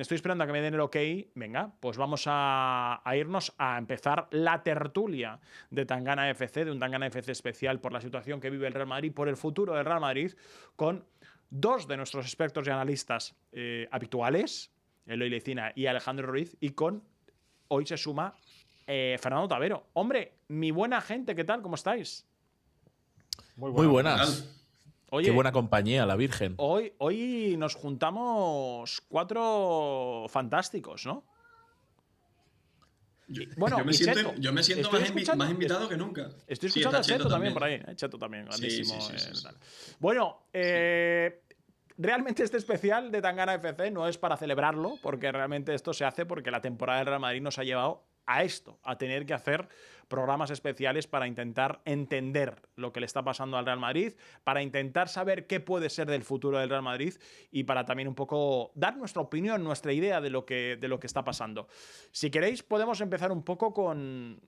estoy esperando a que me den el ok. Venga, pues vamos a irnos a empezar la tertulia de Tangana FC, de un Tangana FC especial por la situación que vive el Real Madrid, por el futuro del Real Madrid, con dos de nuestros expertos y analistas habituales, Eloy Lecina y Alejandro Ruiz, y con, hoy se suma, Fernando Tavero. Hombre, mi buena gente, ¿qué tal? ¿Cómo estáis? Muy buenas. Oye, qué buena compañía, la Virgen. Hoy nos juntamos cuatro fantásticos, ¿no? Bueno, yo me siento más invitado que nunca. Estoy escuchando a Cheto también por ahí. Cheto también, grandísimo. Sí. Bueno, realmente este especial de Tangana FC no es para celebrarlo, porque realmente esto se hace porque la temporada del Real Madrid nos ha llevado a esto, a tener que hacer programas especiales para intentar entender lo que le está pasando al Real Madrid, para intentar saber qué puede ser del futuro del Real Madrid y para también un poco dar nuestra opinión, nuestra idea de lo que está pasando. Si queréis, podemos empezar un poco con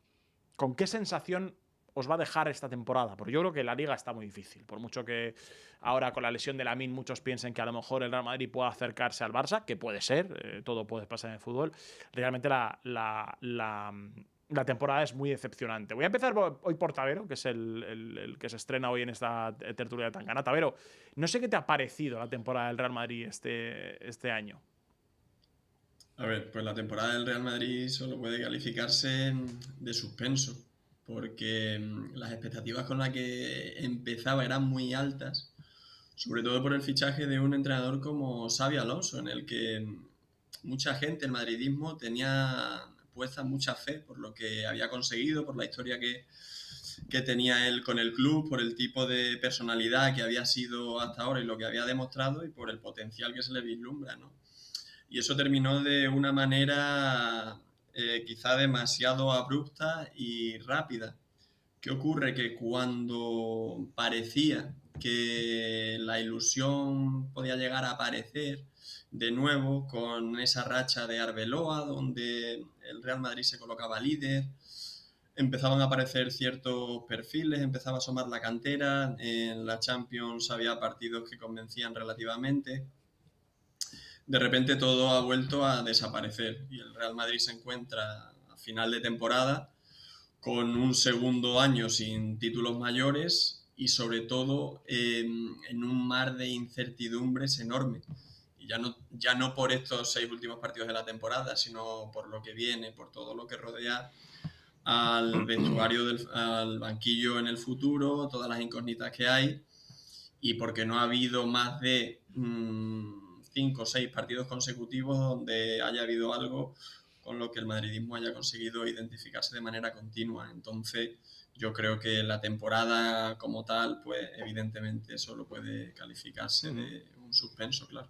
qué sensación os va a dejar esta temporada, porque yo creo que la Liga está muy difícil, por mucho que ahora con la lesión de Lamine muchos piensen que a lo mejor el Real Madrid pueda acercarse al Barça, que puede ser, todo puede pasar en el fútbol. Realmente la temporada es muy decepcionante. Voy a empezar hoy por Tavero, que es el que se estrena hoy en esta tertulia de Tangana. Tavero, no sé qué te ha parecido la temporada del Real Madrid este año. A ver, pues la temporada del Real Madrid solo puede calificarse de suspenso, porque las expectativas con las que empezaba eran muy altas, sobre todo por el fichaje de un entrenador como Xabi Alonso, en el que mucha gente, el madridismo, tenía puesta mucha fe por lo que había conseguido, por la historia que tenía él con el club, por el tipo de personalidad que había sido hasta ahora y lo que había demostrado y por el potencial que se le vislumbra, ¿no? Y eso terminó de una manera quizá demasiado abrupta y rápida. ¿Qué ocurre? Que cuando parecía que la ilusión podía llegar a aparecer de nuevo con esa racha de Arbeloa, donde el Real Madrid se colocaba líder, empezaban a aparecer ciertos perfiles, empezaba a asomar la cantera, en la Champions había partidos que convencían relativamente. De repente todo ha vuelto a desaparecer y el Real Madrid se encuentra a final de temporada con un segundo año sin títulos mayores y sobre todo en un mar de incertidumbres enorme. Y ya no por estos 6 últimos partidos de la temporada, sino por lo que viene, por todo lo que rodea al vestuario, al banquillo en el futuro, todas las incógnitas que hay, y porque no ha habido más de 5 o 6 partidos consecutivos donde haya habido algo con lo que el madridismo haya conseguido identificarse de manera continua. Entonces, yo creo que la temporada como tal, pues evidentemente solo puede calificarse de un suspenso, claro.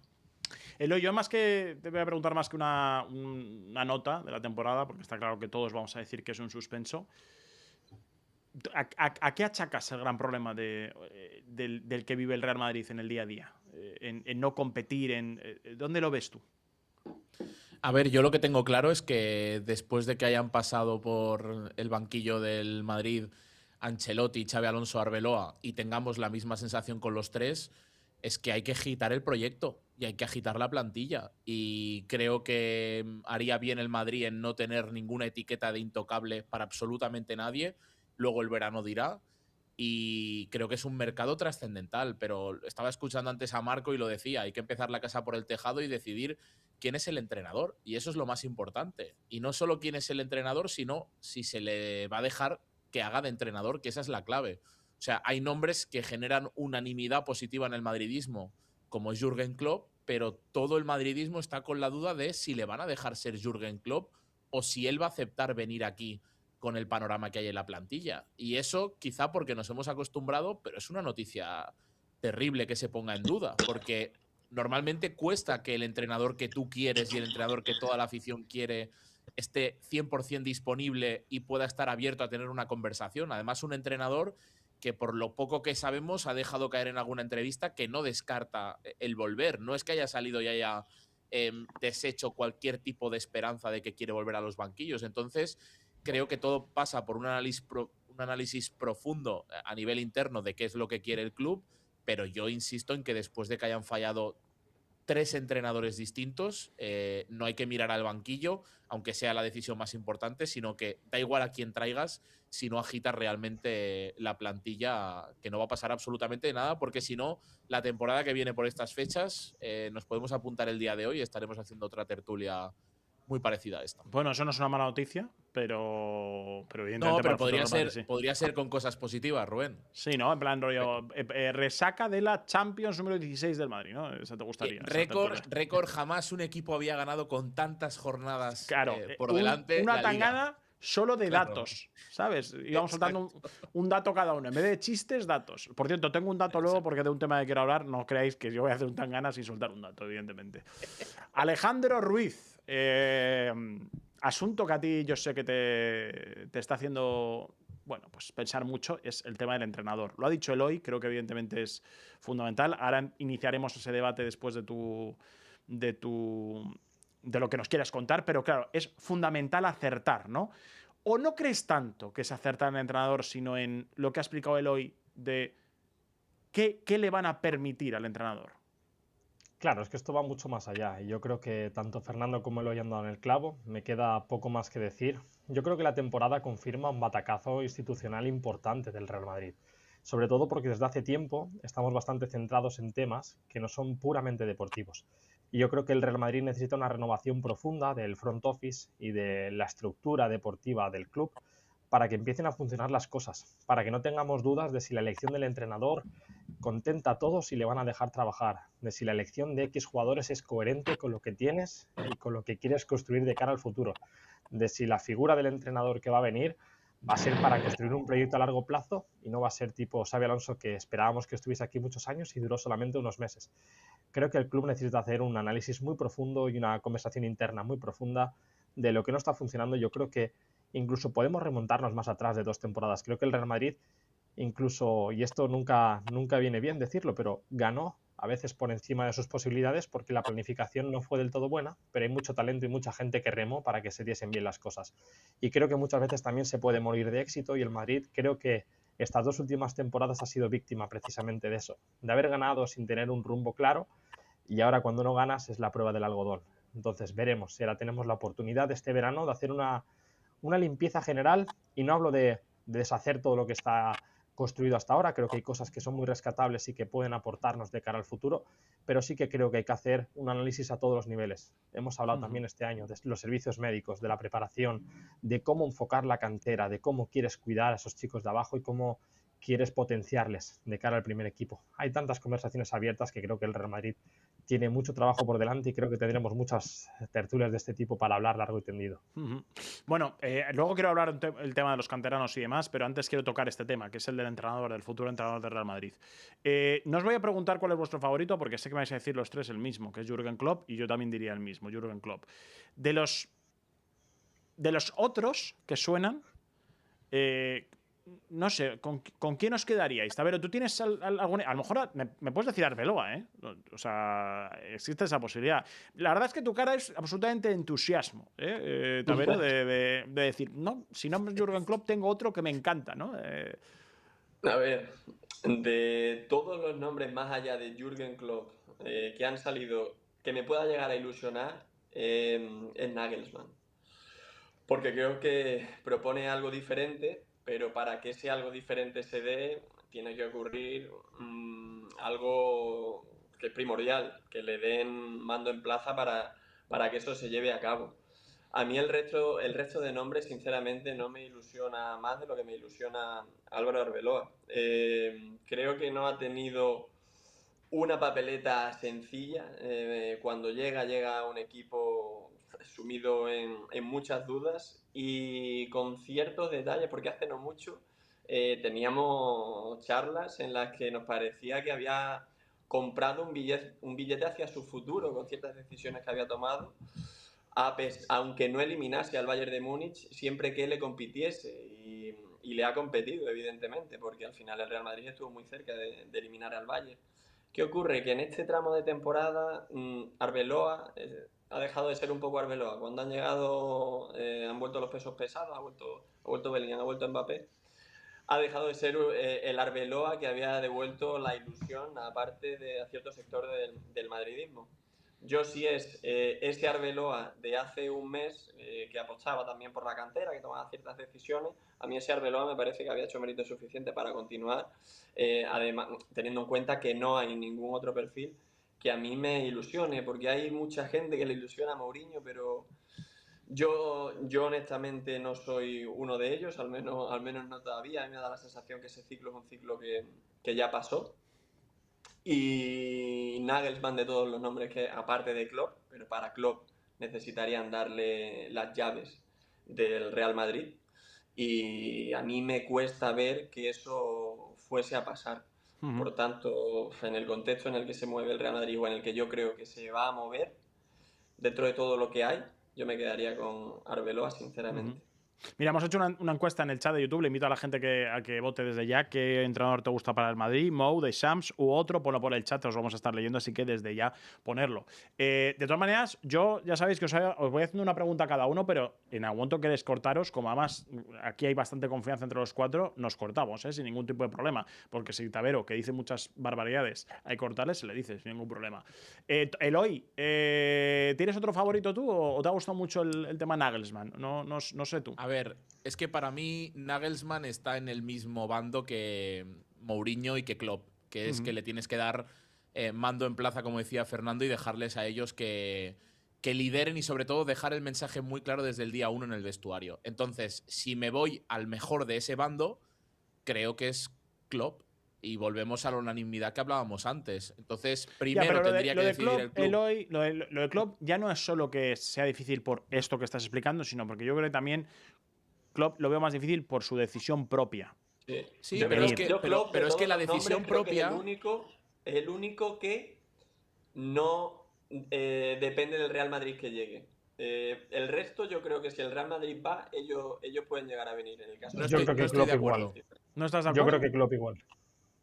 Eloy, yo más que te voy a preguntar más que una nota de la temporada, porque está claro que todos vamos a decir que es un suspenso. ¿A qué achacas el gran problema del que vive el Real Madrid en el día a día? En no competir, ¿dónde lo ves tú? A ver, yo lo que tengo claro es que después de que hayan pasado por el banquillo del Madrid Ancelotti, Xabi Alonso, Arbeloa y tengamos la misma sensación con los tres, es que hay que agitar el proyecto y hay que agitar la plantilla. Y creo que haría bien el Madrid en no tener ninguna etiqueta de intocable para absolutamente nadie. Luego el verano dirá. Y creo que es un mercado trascendental, pero estaba escuchando antes a Marco y lo decía, hay que empezar la casa por el tejado y decidir quién es el entrenador, y eso es lo más importante. Y no solo quién es el entrenador, sino si se le va a dejar que haga de entrenador, que esa es la clave. O sea, hay nombres que generan unanimidad positiva en el madridismo, como es Jürgen Klopp, pero todo el madridismo está con la duda de si le van a dejar ser Jürgen Klopp o si él va a aceptar venir aquí con el panorama que hay en la plantilla. Y eso quizá porque nos hemos acostumbrado, pero es una noticia terrible que se ponga en duda, porque normalmente cuesta que el entrenador que tú quieres y el entrenador que toda la afición quiere esté 100% disponible y pueda estar abierto a tener una conversación. Además, un entrenador que por lo poco que sabemos ha dejado caer en alguna entrevista que no descarta el volver. No es que haya salido y haya deshecho cualquier tipo de esperanza de que quiere volver a los banquillos. Entonces, creo que todo pasa por un análisis profundo a nivel interno de qué es lo que quiere el club, pero yo insisto en que después de que hayan fallado 3 entrenadores distintos, no hay que mirar al banquillo, aunque sea la decisión más importante, sino que da igual a quién traigas, si no agitas realmente la plantilla, que no va a pasar absolutamente nada, porque si no, la temporada que viene por estas fechas, nos podemos apuntar el día de hoy y estaremos haciendo otra tertulia muy parecida a esta. Bueno, eso no es una mala noticia, pero evidentemente No, pero para el futuro sí. podría ser con cosas positivas, Rubén. Sí, ¿no? En plan rollo resaca de la Champions número 16 del Madrid, ¿no? Eso te gustaría. Récord, jamás un equipo había ganado con tantas jornadas por delante. Una tangana solo de datos, ¿sabes? Íbamos soltando un dato cada uno. En vez de chistes, datos. Por cierto, tengo un dato luego porque de un tema que quiero hablar. No creáis que yo voy a hacer un tangana sin soltar un dato, evidentemente. Alejandro Ruiz. Asunto que a ti yo sé que te está haciendo, bueno, pues pensar mucho, es el tema del entrenador. Lo ha dicho Eloy, creo que evidentemente es fundamental. Ahora iniciaremos ese debate después de lo que nos quieras contar, pero claro, es fundamental acertar, ¿no? ¿O no crees tanto que es acertar en el entrenador, sino en lo que ha explicado Eloy de qué le van a permitir al entrenador? Claro, es que esto va mucho más allá y yo creo que tanto Fernando como Eloy han dado en el clavo, me queda poco más que decir. Yo creo que la temporada confirma un batacazo institucional importante del Real Madrid, sobre todo porque desde hace tiempo estamos bastante centrados en temas que no son puramente deportivos. Y yo creo que el Real Madrid necesita una renovación profunda del front office y de la estructura deportiva del club para que empiecen a funcionar las cosas, para que no tengamos dudas de si la elección del entrenador contenta a todos y le van a dejar trabajar, de si la elección de X jugadores es coherente con lo que tienes y con lo que quieres construir de cara al futuro, de si la figura del entrenador que va a venir va a ser para construir un proyecto a largo plazo y no va a ser tipo Xabi Alonso, que esperábamos que estuviese aquí muchos años y duró solamente unos meses. Creo que el club necesita hacer un análisis muy profundo y una conversación interna muy profunda de lo que no está funcionando. Yo creo que incluso podemos remontarnos más atrás de 2 temporadas. Creo que el Real Madrid incluso, y esto nunca viene bien decirlo, pero ganó a veces por encima de sus posibilidades porque la planificación no fue del todo buena, pero hay mucho talento y mucha gente que remó para que se diesen bien las cosas. Y creo que muchas veces también se puede morir de éxito y el Madrid creo que estas 2 últimas temporadas ha sido víctima precisamente de eso, de haber ganado sin tener un rumbo claro y ahora cuando no ganas es la prueba del algodón. Entonces veremos si ahora tenemos la oportunidad este verano de hacer una limpieza general y no hablo de deshacer todo lo que está construido hasta ahora. Creo que hay cosas que son muy rescatables y que pueden aportarnos de cara al futuro, pero sí que creo que hay que hacer un análisis a todos los niveles. Hemos hablado también este año de los servicios médicos, de la preparación, de cómo enfocar la cantera, de cómo quieres cuidar a esos chicos de abajo y cómo quieres potenciarles de cara al primer equipo. Hay tantas conversaciones abiertas que creo que el Real Madrid tiene mucho trabajo por delante y creo que tendremos muchas tertulias de este tipo para hablar largo y tendido. Bueno, luego quiero hablar el tema de los canteranos y demás, pero antes quiero tocar este tema, que es el del entrenador, del futuro entrenador del Real Madrid. No os voy a preguntar cuál es vuestro favorito, porque sé que me vais a decir los 3 el mismo, que es Jürgen Klopp, y yo también diría el mismo, Jürgen Klopp. De los otros que suenan, no sé, ¿con quién os quedaríais? A ver, tú tienes algún... A lo mejor me puedes decir Arbeloa, ¿eh? O sea, existe esa posibilidad. La verdad es que tu cara es absolutamente entusiasmo, Tavero, de decir, no, si no es Jürgen Klopp, tengo otro que me encanta, ¿no? A ver, de todos los nombres más allá de Jürgen Klopp que han salido, que me pueda llegar a ilusionar, es Nagelsmann. Porque creo que propone algo diferente, pero para que ese algo diferente se dé, tiene que ocurrir algo que es primordial, que le den mando en plaza para que eso se lleve a cabo. A mí el resto de nombres, sinceramente, no me ilusiona más de lo que me ilusiona Álvaro Arbeloa. Creo que no ha tenido una papeleta sencilla. Cuando llega a un equipo sumido en muchas dudas y con ciertos detalles, porque hace no mucho teníamos charlas en las que nos parecía que había comprado un billete hacia su futuro con ciertas decisiones que había tomado, aunque no eliminase al Bayern de Múnich, siempre que le compitiese, y le ha competido, evidentemente, porque al final el Real Madrid estuvo muy cerca de eliminar al Bayern. ¿Qué ocurre? Que en este tramo de temporada Arbeloa ha dejado de ser un poco Arbeloa. Cuando han llegado, han vuelto los pesos pesados, ha vuelto Bellingham, ha vuelto Mbappé. Ha dejado de ser el Arbeloa que había devuelto la ilusión a cierto sector del madridismo. Yo sí es ese Arbeloa de hace un mes que apostaba también por la cantera, que tomaba ciertas decisiones. A mí ese Arbeloa me parece que había hecho mérito suficiente para continuar, además teniendo en cuenta que no hay ningún otro perfil que a mí me ilusione, porque hay mucha gente que le ilusiona a Mourinho, pero yo honestamente no soy uno de ellos, al menos no todavía. A mí me da la sensación que ese ciclo es un ciclo que ya pasó. Y Nagelsmann, de todos los nombres que, aparte de Klopp, pero para Klopp necesitarían darle las llaves del Real Madrid. Y a mí me cuesta ver que eso fuese a pasar. Por tanto, en el contexto en el que se mueve el Real Madrid o en el que yo creo que se va a mover, dentro de todo lo que hay, yo me quedaría con Arbeloa, sinceramente. Mira, hemos hecho una encuesta en el chat de YouTube. Le invito a la gente a que vote desde ya qué entrenador te gusta para el Madrid, Mou, de Shams u otro. Ponlo por el chat, os vamos a estar leyendo, así que desde ya ponerlo. De todas maneras, yo ya sabéis que os voy haciendo una pregunta a cada uno, pero en algún momento queréis cortaros, como además aquí hay bastante confianza entre los cuatro, nos cortamos, sin ningún tipo de problema. Porque si Tavero, que dice muchas barbaridades, hay que cortarle, se le dice sin ningún problema. Eloy, ¿tienes otro favorito tú o te ha gustado mucho el tema Nagelsmann? No sé tú. A ver, es que para mí Nagelsmann está en el mismo bando que Mourinho y que Klopp, que es que le tienes que dar mando en plaza, como decía Fernando, y dejarles a ellos que lideren y sobre todo dejar el mensaje muy claro desde el día 1 en el vestuario. Entonces, si me voy al mejor de ese bando, creo que es Klopp. Y volvemos a la unanimidad que hablábamos antes. Entonces, primero tendría que decidir el club. Eloy, lo de Klopp ya no es solo que sea difícil por esto que estás explicando, sino porque yo creo que también Klopp lo veo más difícil por su decisión propia. Sí, pero es que la decisión propia… Es el único que no depende del Real Madrid que llegue. El resto, yo creo que si el Real Madrid va, ellos pueden llegar a venir. En el caso yo creo que Klopp igual. ¿No estás de acuerdo? Yo creo que Klopp igual.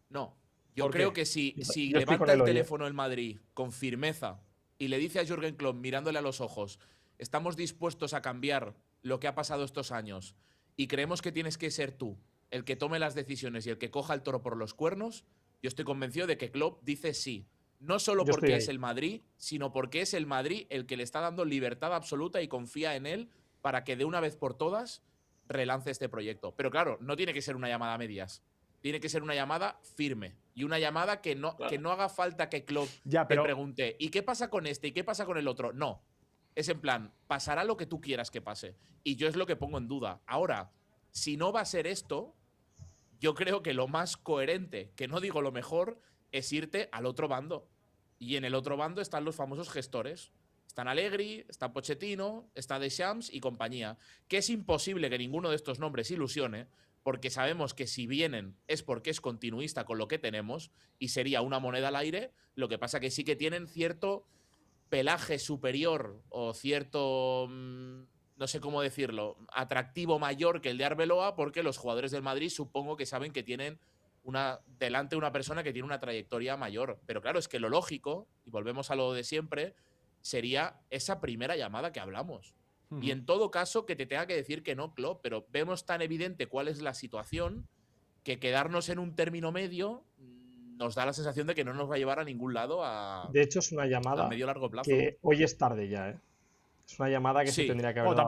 No, yo creo que si yo levanta el teléfono el Madrid con firmeza y le dice a Jürgen Klopp, mirándole a los ojos, estamos dispuestos a cambiar lo que ha pasado estos años y creemos que tienes que ser tú el que tome las decisiones y el que coja el toro por los cuernos, yo estoy convencido de que Klopp dice sí. No solo porque es el Madrid, sino porque es el Madrid el que le está dando libertad absoluta y confía en él para que de una vez por todas relance este proyecto. Pero claro, no tiene que ser una llamada a medias. Tiene que ser una llamada firme y una llamada que no haga falta que Klopp te pregunte ¿y qué pasa con este? ¿Y qué pasa con el otro? No. Es en plan, pasará lo que tú quieras que pase. Y yo es lo que pongo en duda. Ahora, si no va a ser esto, yo creo que lo más coherente, que no digo lo mejor, es irte al otro bando. Y en el otro bando están los famosos gestores. Están Allegri, está Pochettino, está Deschamps y compañía. Que es imposible que ninguno de estos nombres ilusione, porque sabemos que si vienen es porque es continuista con lo que tenemos y sería una moneda al aire. Lo que pasa que sí que tienen cierto pelaje superior o cierto, no sé cómo decirlo, atractivo mayor que el de Arbeloa, porque los jugadores del Madrid supongo que saben que tienen delante una persona que tiene una trayectoria mayor. Pero claro, es que lo lógico, y volvemos a lo de siempre, sería esa primera llamada que hablamos. Y en todo caso, que te tenga que decir que no, Klopp, pero vemos tan evidente cuál es la situación que quedarnos en un término medio nos da la sensación de que no nos va a llevar a ningún lado de hecho, es una llamada a medio largo plazo. Que hoy es tarde ya, Es una llamada que se tendría que haber dado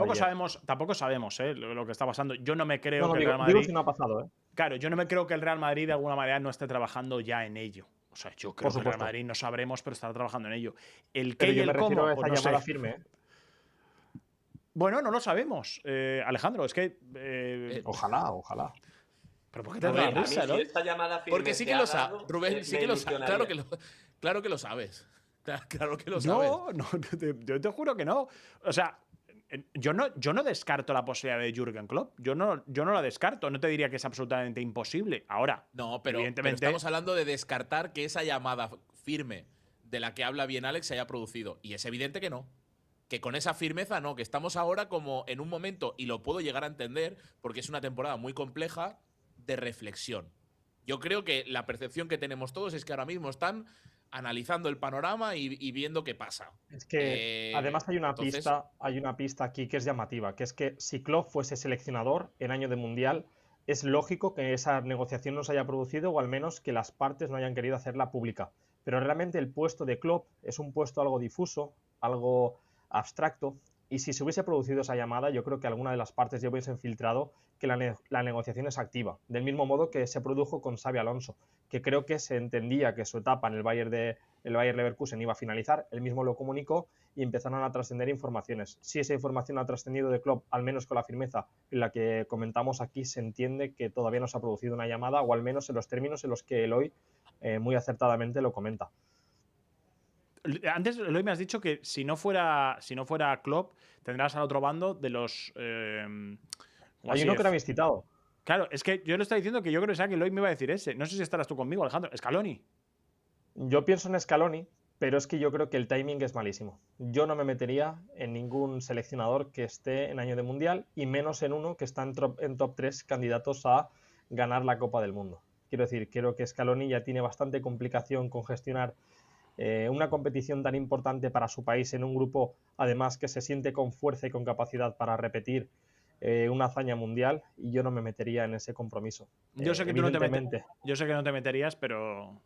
tampoco sabemos lo que está pasando. Yo no me creo que el Real Madrid… no ha pasado, Claro, yo no me creo que el Real Madrid de alguna manera no esté trabajando ya en ello. O sea, yo creo que el Real Madrid no sabremos, pero estará trabajando en ello. El qué y el cómo, a esa llamada firme, Bueno, no lo sabemos, Alejandro. Es que. Ojalá. ¿Pero por qué te da risa, no? Porque sí que lo sabes, Rubén, sí que lo sabes. Claro que lo sabes. Claro que lo sabes. No, yo te juro que no. O sea, yo no descarto la posibilidad de Jürgen Klopp. Yo no la descarto. No te diría que es absolutamente imposible. Ahora, no, pero estamos hablando de descartar que esa llamada firme de la que habla bien Alex se haya producido. Y es evidente que no. Que con esa firmeza no. Que estamos ahora como en un momento, y lo puedo llegar a entender, porque es una temporada muy compleja, de reflexión. Yo creo que la percepción que tenemos todos es que ahora mismo están analizando el panorama y viendo qué pasa. Es que además hay una pista aquí que es llamativa, que es que si Klopp fuese seleccionador en año de Mundial, es lógico que esa negociación no se haya producido o al menos que las partes no hayan querido hacerla pública. pero realmente el puesto de Klopp es un puesto algo difuso, algo abstracto, y si se hubiese producido esa llamada, yo creo que alguna de las partes ya hubiesen filtrado que la negociación es activa, del mismo modo que se produjo con Xabi Alonso, que creo que se entendía que su etapa en el Bayer Leverkusen iba a finalizar, él mismo lo comunicó y empezaron a trascender informaciones. Si esa información ha trascendido de Klopp, al menos con la firmeza en la que comentamos aquí, se entiende que todavía no se ha producido una llamada, o al menos en los términos en los que Eloy muy acertadamente lo comenta. Antes, Eloy, me has dicho que si no fuera Klopp, tendrás al otro bando de los... Hay uno que no habéis citado. Claro, es que yo le estaba diciendo que yo creo que Eloy me iba a decir ese. No sé si estarás tú conmigo, Alejandro. Scaloni. Yo pienso en Scaloni, pero es que yo creo que el timing es malísimo. Yo no me metería en ningún seleccionador que esté en año de Mundial, y menos en uno que está en top 3 candidatos a ganar la Copa del Mundo. Quiero decir, creo que Scaloni ya tiene bastante complicación con gestionar una competición tan importante para su país en un grupo, además, que se siente con fuerza y con capacidad para repetir una hazaña mundial, y yo no me metería en ese compromiso. Yo sé que yo sé que no te meterías, pero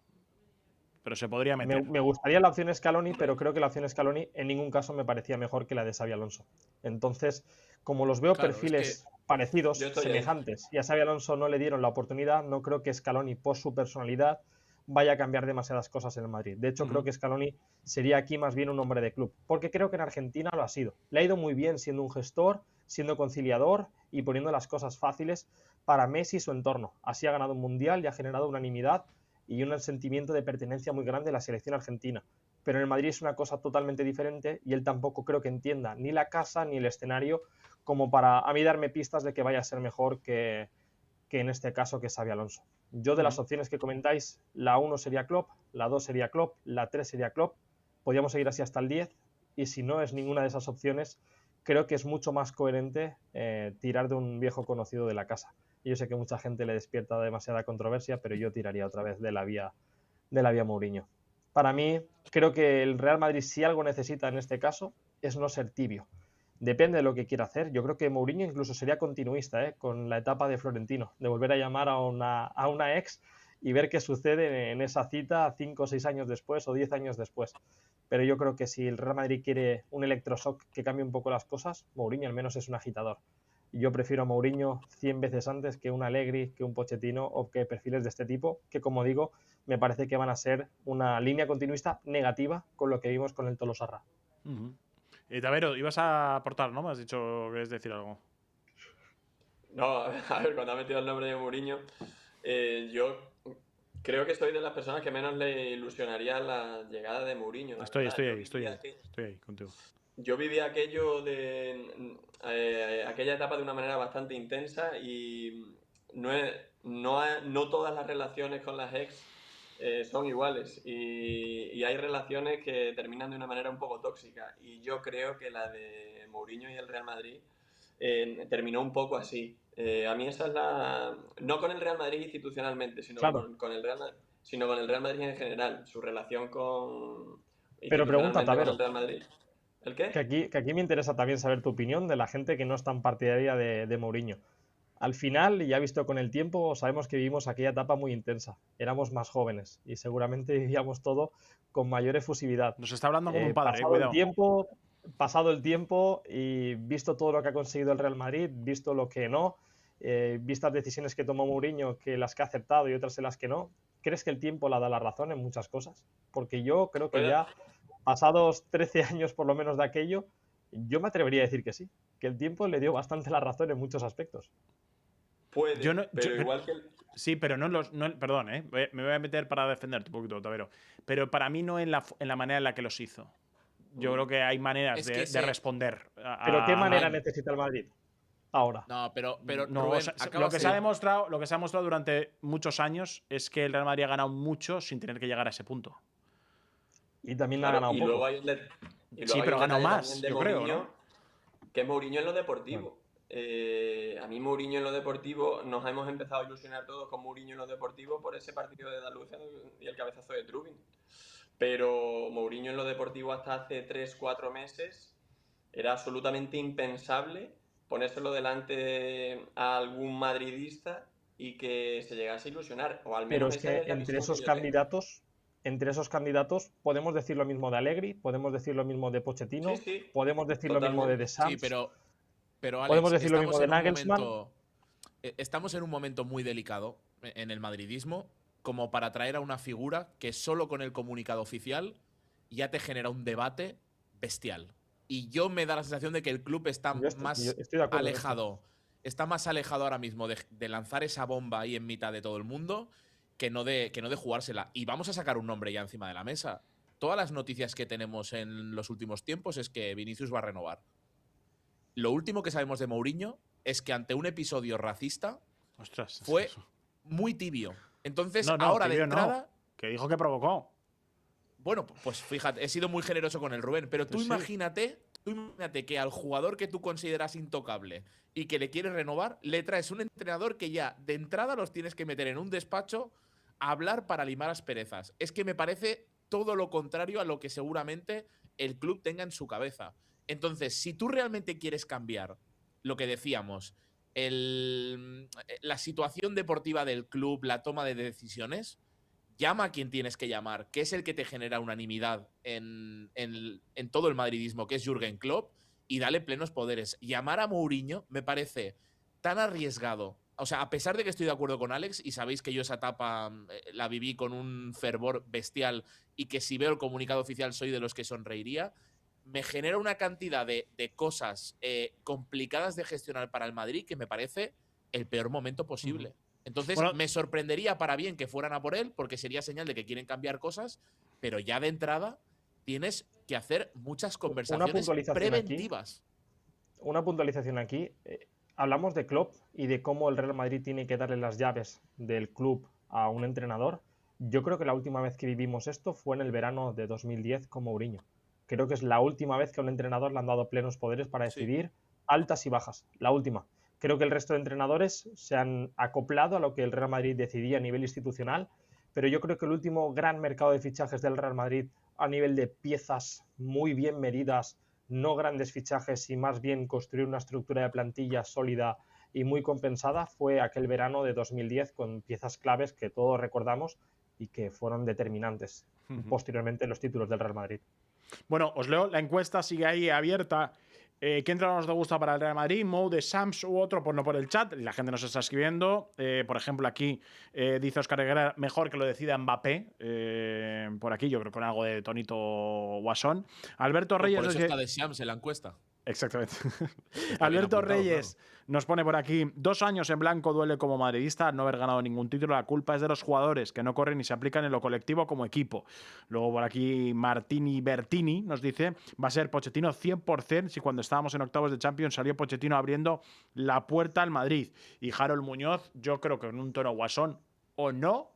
se podría meter. Me gustaría la opción Scaloni, pero creo que la opción Scaloni en ningún caso me parecía mejor que la de Xabi Alonso. Entonces, como los veo perfiles parecidos, semejantes, y a Xabi Alonso no le dieron la oportunidad, no creo que Scaloni, por su personalidad, vaya a cambiar demasiadas cosas en el Madrid. De hecho, creo que Scaloni sería aquí más bien un hombre de club, porque creo que en Argentina lo ha sido. Le ha ido muy bien siendo un gestor, siendo conciliador y poniendo las cosas fáciles para Messi y su entorno. Así ha ganado un mundial y ha generado unanimidad y un sentimiento de pertenencia muy grande a la selección argentina. Pero en el Madrid es una cosa totalmente diferente, y él tampoco creo que entienda ni la casa ni el escenario como para a mí darme pistas de que vaya a ser mejor que en este caso que Xabi Alonso. Yo, de las opciones que comentáis, la 1 sería Klopp, la 2 sería Klopp, la 3 sería Klopp. Podríamos seguir así hasta el 10, y si no es ninguna de esas opciones, creo que es mucho más coherente tirar de un viejo conocido de la casa. Y yo sé que mucha gente le despierta demasiada controversia, pero yo tiraría otra vez de la vía Mourinho. Para mí, creo que el Real Madrid, si algo necesita en este caso, es no ser tibio. Depende de lo que quiera hacer. Yo creo que Mourinho incluso sería continuista con la etapa de Florentino, de volver a llamar a una ex y ver qué sucede en esa cita 5 o 6 años después o 10 años después. Pero yo creo que si el Real Madrid quiere un electroshock que cambie un poco las cosas, Mourinho al menos es un agitador. Y yo prefiero a Mourinho 100 veces antes que un Allegri, que un Pochettino o que perfiles de este tipo, que, como digo, me parece que van a ser una línea continuista negativa con lo que vimos con el Tolosarra. Tavero, ibas a aportar, ¿no? Me has dicho que querías decir algo. No, a ver, cuando ha metido el nombre de Mourinho, yo creo que estoy de las personas que menos le ilusionaría la llegada de Mourinho. Estoy ahí contigo. Yo viví aquello de aquella etapa de una manera bastante intensa, y no todas las relaciones con las ex son iguales, y hay relaciones que terminan de una manera un poco tóxica, y yo creo que la de Mourinho y el Real Madrid terminó un poco así. A mí esa es no con el Real Madrid institucionalmente, sino con el Real Madrid en general, su relación con... Pero pregunta, Tavero, el Real Madrid. ¿El qué? Que aquí me interesa también saber tu opinión de la gente que no es tan partidaria de Mourinho. Al final, ya visto con el tiempo, sabemos que vivimos aquella etapa muy intensa. Éramos más jóvenes y seguramente vivíamos todo con mayor efusividad. Nos está hablando como un padre, pasado el tiempo y visto todo lo que ha conseguido el Real Madrid, visto lo que no, vistas decisiones que tomó Mourinho, que las que ha aceptado y otras en las que no, ¿crees que el tiempo le da la razón en muchas cosas? Porque yo creo que ya, pasados 13 años por lo menos de aquello, yo me atrevería a decir que sí, que el tiempo le dio bastante la razón en muchos aspectos. Puede, igual que sí, pero perdón, me voy a meter para defenderte un poquito, Tavero. Pero para mí no en la manera en la que los hizo. Yo creo que hay maneras de responder. ¿Pero qué manera necesita el Madrid ahora? No, pero no, Rubén, lo que se ha demostrado durante muchos años es que el Real Madrid ha ganado mucho sin tener que llegar a ese punto. Y también ha ganado poco. Sí, pero ha ganado más, yo creo, ¿no? Que Mourinho en lo deportivo. A mí Mourinho en lo deportivo, nos hemos empezado a ilusionar todos con Mourinho en lo deportivo por ese partido de Andalucía y el cabezazo de Trubin. Pero Mourinho en lo deportivo hasta hace 3-4 meses era absolutamente impensable ponérselo delante a algún madridista y que se llegase a ilusionar. O al menos pero es que entre esos candidatos entre esos candidatos podemos decir lo mismo de Allegri, podemos decir lo mismo de Pochettino, Sí, podemos decir lo mismo de Deschamps. Sí, pero Alex, podemos decir lo mismo de Nagelsmann. Estamos en un momento muy delicado en el madridismo como para traer a una figura que solo con el comunicado oficial ya te genera un debate bestial. Y yo me da la sensación de que el club está más alejado. Está más alejado ahora mismo de lanzar esa bomba ahí en mitad de todo el mundo que no de jugársela. Y vamos a sacar un nombre ya encima de la mesa. Todas las noticias que tenemos en los últimos tiempos es que Vinicius va a renovar. Lo último que sabemos de Mourinho es que ante un episodio racista fue muy tibio. Entonces, ahora de entrada… Que dijo que provocó. Bueno, pues fíjate, he sido muy generoso con el Rubén, pero tú imagínate que al jugador que tú consideras intocable y que le quieres renovar, le traes un entrenador que ya de entrada los tienes que meter en un despacho a hablar para limar asperezas. Es que me parece todo lo contrario a lo que seguramente el club tenga en su cabeza. Entonces, si tú realmente quieres cambiar lo que decíamos, la situación deportiva del club, la toma de decisiones, llama a quien tienes que llamar, que es el que te genera unanimidad en todo el madridismo, que es Jürgen Klopp, y dale plenos poderes. Llamar a Mourinho me parece tan arriesgado. O sea, a pesar de que estoy de acuerdo con Alex, y sabéis que yo esa etapa la viví con un fervor bestial y que si veo el comunicado oficial soy de los que sonreiría, me genera una cantidad de cosas complicadas de gestionar para el Madrid que me parece el peor momento posible. Entonces, me sorprendería para bien que fueran a por él, porque sería señal de que quieren cambiar cosas, pero ya de entrada tienes que hacer muchas conversaciones preventivas. Una puntualización aquí. Hablamos de Klopp y de cómo el Real Madrid tiene que darle las llaves del club a un entrenador. Yo creo que la última vez que vivimos esto fue en el verano de 2010 con Mourinho. Creo que es la última vez que a un entrenador le han dado plenos poderes para decidir altas y bajas. La última. Creo que el resto de entrenadores se han acoplado a lo que el Real Madrid decidía a nivel institucional, pero yo creo que el último gran mercado de fichajes del Real Madrid a nivel de piezas muy bien medidas, no grandes fichajes y más bien construir una estructura de plantilla sólida y muy compensada, fue aquel verano de 2010 con piezas claves que todos recordamos y que fueron determinantes posteriormente en los títulos del Real Madrid. Bueno, os leo, la encuesta sigue ahí abierta. ¿Qué entrenador nos gusta para el Real Madrid? Mou, Deschamps u otro, pues no por el chat. La gente nos está escribiendo. Por ejemplo, aquí dice Óscar Herrera, mejor que lo decida Mbappé. Por aquí, yo creo que con algo de tonito guasón. Alberto Reyes… Por eso está Deschamps en la encuesta. Exactamente. Alberto Reyes nos pone por aquí: 2 años en blanco duele como madridista no haber ganado ningún título. La culpa es de los jugadores que no corren y se aplican en lo colectivo como equipo. Luego por aquí Martini Bertini nos dice: va a ser Pochettino 100% si cuando estábamos en octavos de Champions salió Pochettino abriendo la puerta al Madrid. Y Harold Muñoz, yo creo que en un tono guasón o no,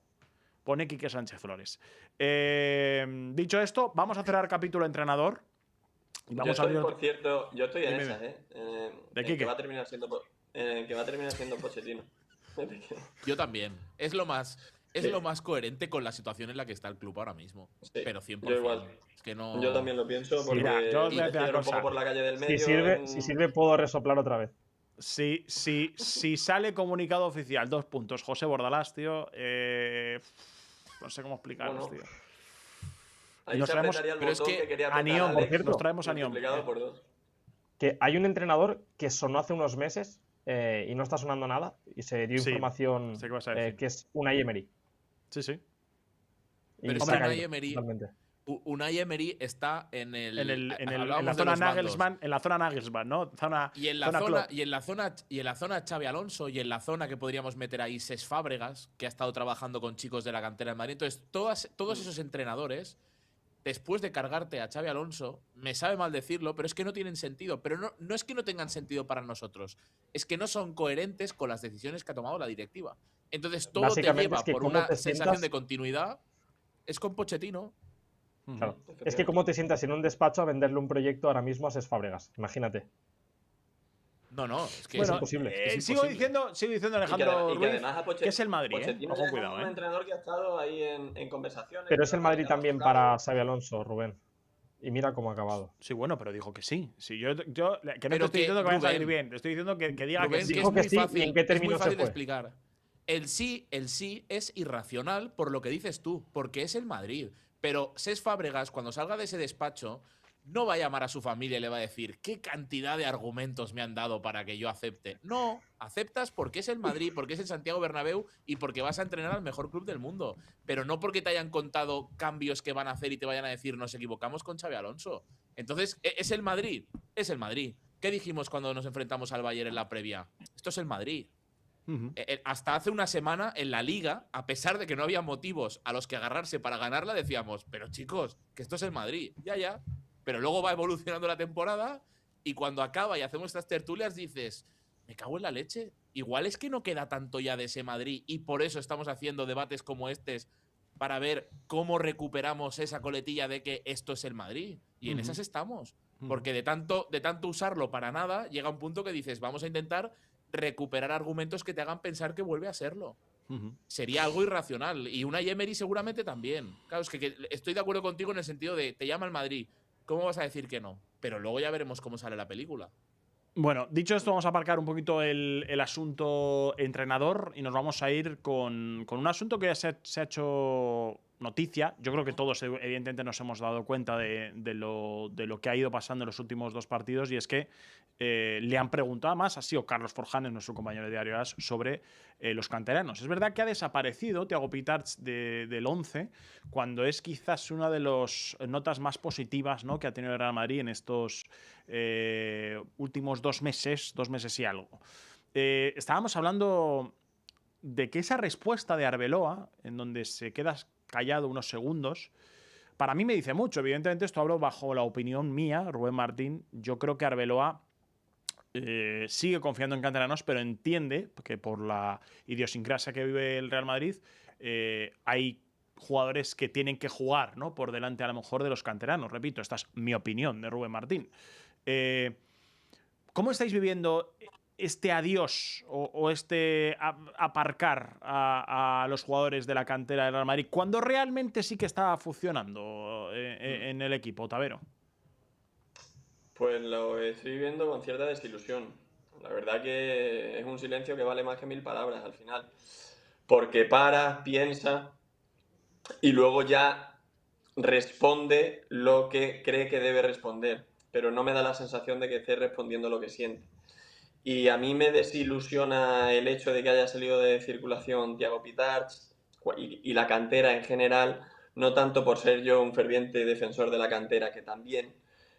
pone Quique Sánchez Flores. Dicho esto, vamos a cerrar capítulo entrenador. Yo estoy, por cierto, yo estoy en esa, ¿De qué? Que va a terminar siendo Pochettino. Yo también. Es lo más coherente con la situación en la que está el club ahora mismo. Sí, pero 100%. Yo igual. Es que no… Yo también lo pienso porque mira, yo os voy a decir un poco por la calle del medio. Si sirve, puedo resoplar otra vez. Si sale comunicado oficial, 2 puntos. José Bordalás, tío. No sé cómo explicarlo, tío. Ahí nos traemos, el pero es que a Nión, por cierto, nos traemos a Nión. Que hay un entrenador que sonó hace unos meses y no está sonando nada y se dio información que es Unai Emery. Sí. Pero es que Unai Emery está en la zona Nagelsmann, en la zona Nagelsmann, ¿no? Y en la zona Xabi Alonso y en la zona que podríamos meter ahí Cesc Fábregas, que ha estado trabajando con chicos de la cantera del Madrid. Entonces, todos esos entrenadores, después de cargarte a Xabi Alonso, me sabe mal decirlo, pero es que no tienen sentido. Pero no es que no tengan sentido para nosotros, es que no son coherentes con las decisiones que ha tomado la directiva. Entonces todo te lleva por una sensación de continuidad. Es con Pochettino. Claro. Es que cómo te sientas en un despacho a venderle un proyecto ahora mismo a Cesc Fábregas. Imagínate. No, es que es imposible. Sigo diciendo Alejandro Ruiz, que es el Madrid, Ojo, cuidado, un entrenador que ha estado ahí en conversaciones. Pero es el Madrid también para Xabi Alonso, Rubén. Y mira cómo ha acabado. Sí, bueno, pero dijo que sí. Yo que no te estoy diciendo que vaya a salir bien. Te estoy diciendo que diga Rubén, que sí. Que es muy sí, fácil, ¿y en qué términos es muy fácil de explicar. El sí es irracional por lo que dices tú, porque es el Madrid. Pero Cesc Fàbregas, cuando salga de ese despacho, no va a llamar a su familia y le va a decir qué cantidad de argumentos me han dado para que yo acepte. No, aceptas porque es el Madrid, porque es el Santiago Bernabéu y porque vas a entrenar al mejor club del mundo. Pero no porque te hayan contado cambios que van a hacer y te vayan a decir nos equivocamos con Xabi Alonso. Entonces, ¿es el Madrid? Es el Madrid. ¿Qué dijimos cuando nos enfrentamos al Bayern en la previa? Esto es el Madrid. Hasta hace una semana en la Liga, a pesar de que no había motivos a los que agarrarse para ganarla, decíamos, pero chicos, que esto es el Madrid. Ya. Pero luego va evolucionando la temporada y cuando acaba y hacemos estas tertulias dices, me cago en la leche. Igual es que no queda tanto ya de ese Madrid y por eso estamos haciendo debates como estos para ver cómo recuperamos esa coletilla de que esto es el Madrid. Y en esas estamos. Porque de tanto usarlo para nada, llega un punto que dices, vamos a intentar recuperar argumentos que te hagan pensar que vuelve a serlo. Sería algo irracional. Y una Emery seguramente también. Claro, es que estoy de acuerdo contigo en el sentido de te llama el Madrid. ¿Cómo vas a decir que no? Pero luego ya veremos cómo sale la película. Bueno, dicho esto, vamos a aparcar un poquito el asunto entrenador y nos vamos a ir con un asunto que ya se ha hecho noticia. Yo creo que todos, evidentemente, nos hemos dado cuenta de lo que ha ido pasando en los últimos 2 partidos, y es que le han preguntado, más ha sido Carlos Forjanes, nuestro compañero de Diario AS, sobre los canteranos. Es verdad que ha desaparecido Thiago Pitarch del 11, cuando es quizás una de las notas más positivas, ¿no?, que ha tenido el Real Madrid en estos últimos 2 meses y algo. Estábamos hablando de que esa respuesta de Arbeloa, en donde se queda callado unos segundos, para mí me dice mucho. Evidentemente esto hablo bajo la opinión mía, Rubén Martín. Yo creo que Arbeloa sigue confiando en canteranos, pero entiende que por la idiosincrasia que vive el Real Madrid hay jugadores que tienen que jugar, ¿no?, por delante a lo mejor de los canteranos. Repito, esta es mi opinión de Rubén Martín. ¿Cómo estáis viviendo este adiós o este aparcar a los jugadores de la cantera del Real Madrid cuando realmente sí que estaba funcionando en el equipo, Tavero? Pues lo estoy viviendo con cierta desilusión. La verdad que es un silencio que vale más que 1000 palabras al final. Porque para, piensa y luego ya responde lo que cree que debe responder. Pero no me da la sensación de que esté respondiendo lo que siente. Y a mí me desilusiona el hecho de que haya salido de circulación Thiago Pitarch y la cantera en general, no tanto por ser yo un ferviente defensor de la cantera, que también,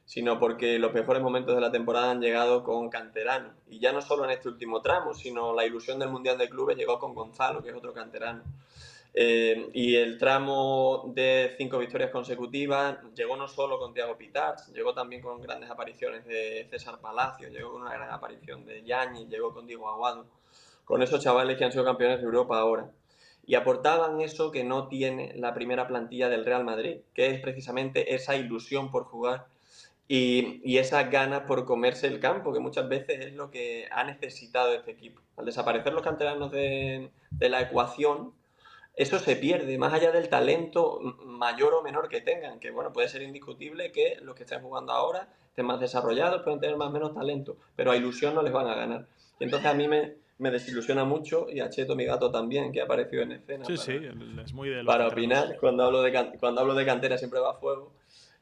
sino porque los mejores momentos de la temporada han llegado con canteranos. Y ya no solo en este último tramo, sino la ilusión del Mundial de Clubes llegó con Gonzalo, que es otro canterano. Y el tramo de 5 victorias consecutivas llegó no solo con Thiago Pitarch, llegó también con grandes apariciones de César Palacio, llegó con una gran aparición de Yáñez, llegó con Diego Aguado, con esos chavales que han sido campeones de Europa ahora. Y aportaban eso que no tiene la primera plantilla del Real Madrid, que es precisamente esa ilusión por jugar y esas ganas por comerse el campo, que muchas veces es lo que ha necesitado este equipo. Al desaparecer los canteranos de la ecuación, eso se pierde, más allá del talento mayor o menor que tengan, que bueno, puede ser indiscutible que los que estén jugando ahora estén más desarrollados, pueden tener más o menos talento, pero a ilusión no les van a ganar. Y entonces a mí me desilusiona mucho, y a Cheto, mi gato, también, que ha aparecido en escena Sí, sí, es muy de los para canteranos. opinar. Cuando hablo de cantera siempre va a fuego,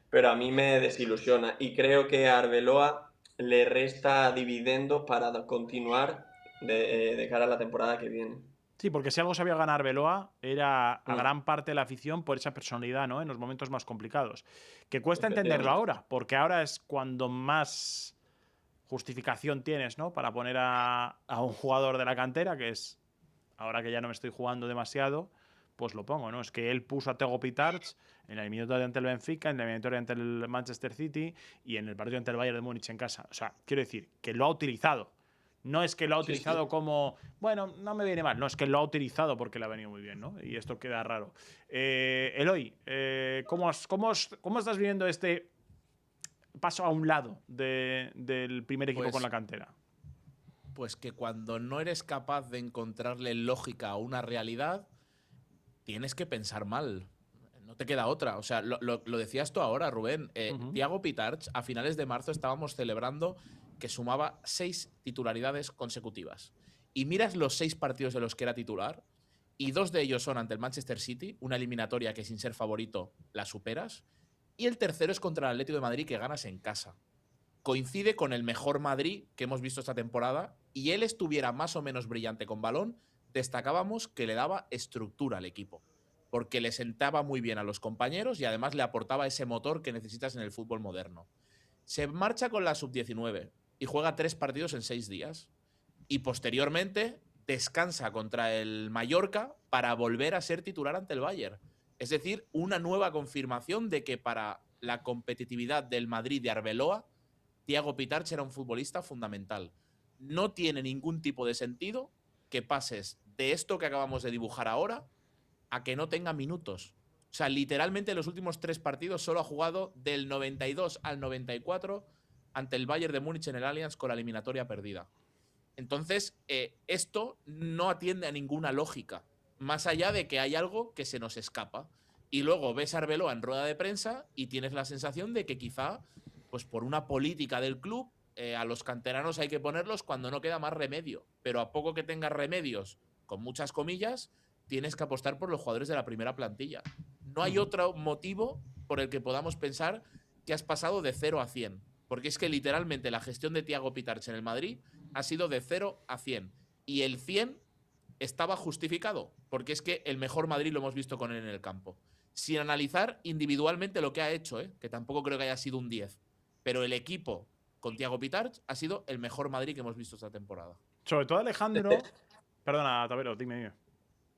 pero a mí me desilusiona y creo que a Arbeloa le resta dividendos para continuar de cara a la temporada que viene. Sí, porque si algo sabía ganar Arbeloa era a gran parte de la afición por esa personalidad, ¿no?, en los momentos más complicados. Que cuesta entenderlo ahora, porque ahora es cuando más justificación tienes, ¿no?, para poner a un jugador de la cantera, que es, ahora que ya no me estoy jugando demasiado, pues lo pongo, ¿no? Es que él puso a Thiago Pitarch en la eliminatoria ante el Benfica, en la eliminatoria ante el Manchester City y en el partido ante el Bayern de Múnich en casa. O sea, quiero decir, que lo ha utilizado. No es que lo ha utilizado como, bueno, no me viene mal. No, es que lo ha utilizado porque le ha venido muy bien, ¿no? Y esto queda raro. Eloy, ¿cómo estás viviendo este paso a un lado del primer equipo con la cantera? Pues que cuando no eres capaz de encontrarle lógica a una realidad, tienes que pensar mal. No te queda otra. O sea, lo decías tú ahora, Rubén. Thiago Pitarch, a finales de marzo estábamos celebrando que sumaba 6 titularidades consecutivas. y miras los 6 partidos de los que era titular, y 2 de ellos son ante el Manchester City, una eliminatoria que sin ser favorito la superas, y el tercero es contra el Atlético de Madrid, que ganas en casa. Coincide con el mejor Madrid que hemos visto esta temporada, y él estuviera más o menos brillante con balón, destacábamos que le daba estructura al equipo, porque le sentaba muy bien a los compañeros y además le aportaba ese motor que necesitas en el fútbol moderno. Se marcha con la sub-19 y juega 3 partidos en 6 días, y posteriormente descansa contra el Mallorca para volver a ser titular ante el Bayern. Es decir, una nueva confirmación de que para la competitividad del Madrid de Arbeloa, Thiago Pitarch era un futbolista fundamental. No tiene ningún tipo de sentido que pases de esto que acabamos de dibujar ahora a que no tenga minutos. O sea, literalmente en los últimos 3 partidos solo ha jugado del 92 al 94 ante el Bayern de Múnich en el Allianz con la eliminatoria perdida. Entonces, esto no atiende a ninguna lógica, más allá de que hay algo que se nos escapa. Y luego ves a Arbeloa en rueda de prensa y tienes la sensación de que quizá, pues por una política del club, a los canteranos hay que ponerlos cuando no queda más remedio. Pero a poco que tengas remedios, con muchas comillas, tienes que apostar por los jugadores de la primera plantilla. No hay otro motivo por el que podamos pensar que has pasado de 0 a 100. Porque es que literalmente la gestión de Thiago Pitarch en el Madrid ha sido de 0 a 100. Y el 100 estaba justificado, porque es que el mejor Madrid lo hemos visto con él en el campo. Sin analizar individualmente lo que ha hecho, que tampoco creo que haya sido un 10. Pero el equipo con Thiago Pitarch ha sido el mejor Madrid que hemos visto esta temporada. Sobre todo Alejandro... Perdona, Tavero, dime.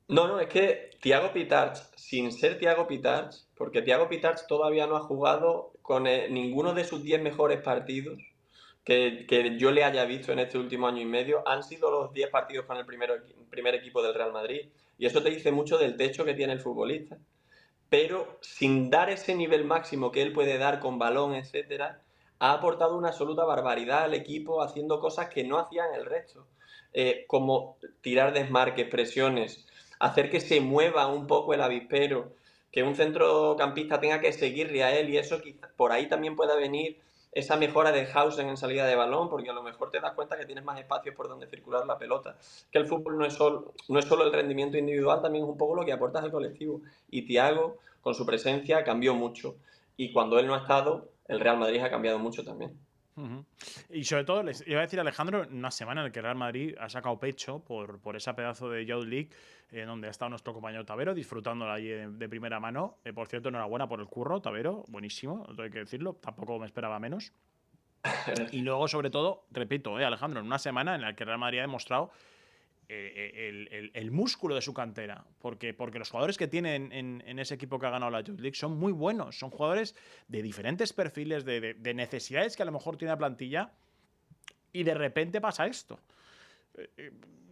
No, es que Thiago Pitarch, sin ser Thiago Pitarch, porque Thiago Pitarch todavía no ha jugado con ninguno de sus 10 mejores partidos que yo le haya visto en este último año y medio, han sido los 10 partidos con el primer equipo del Real Madrid. Y eso te dice mucho del techo que tiene el futbolista. Pero sin dar ese nivel máximo que él puede dar con balón, etcétera, ha aportado una absoluta barbaridad al equipo haciendo cosas que no hacían el resto. Como tirar desmarques, presiones, hacer que se mueva un poco el avispero, que un centrocampista tenga que seguirle a él, y eso quizá, por ahí también pueda venir esa mejora de Hausen en salida de balón, porque a lo mejor te das cuenta que tienes más espacios por donde circular la pelota. Que el fútbol no es solo el rendimiento individual, también es un poco lo que aportas al colectivo. Y Thiago, con su presencia, cambió mucho. Y cuando él no ha estado, el Real Madrid ha cambiado mucho también. Y sobre todo, les iba a decir, Alejandro, una semana en la que el Real Madrid ha sacado pecho por ese pedazo de Youth League, donde ha estado nuestro compañero Tavero disfrutándola allí de primera mano. Por cierto, enhorabuena por el curro, Tavero, buenísimo, hay que decirlo, tampoco me esperaba menos. Y luego, sobre todo, repito, Alejandro, en una semana en la que el Real Madrid ha demostrado el músculo de su cantera, porque los jugadores que tienen en ese equipo que ha ganado la Youth League son muy buenos, son jugadores de diferentes perfiles, de necesidades que a lo mejor tiene la plantilla, y de repente pasa esto.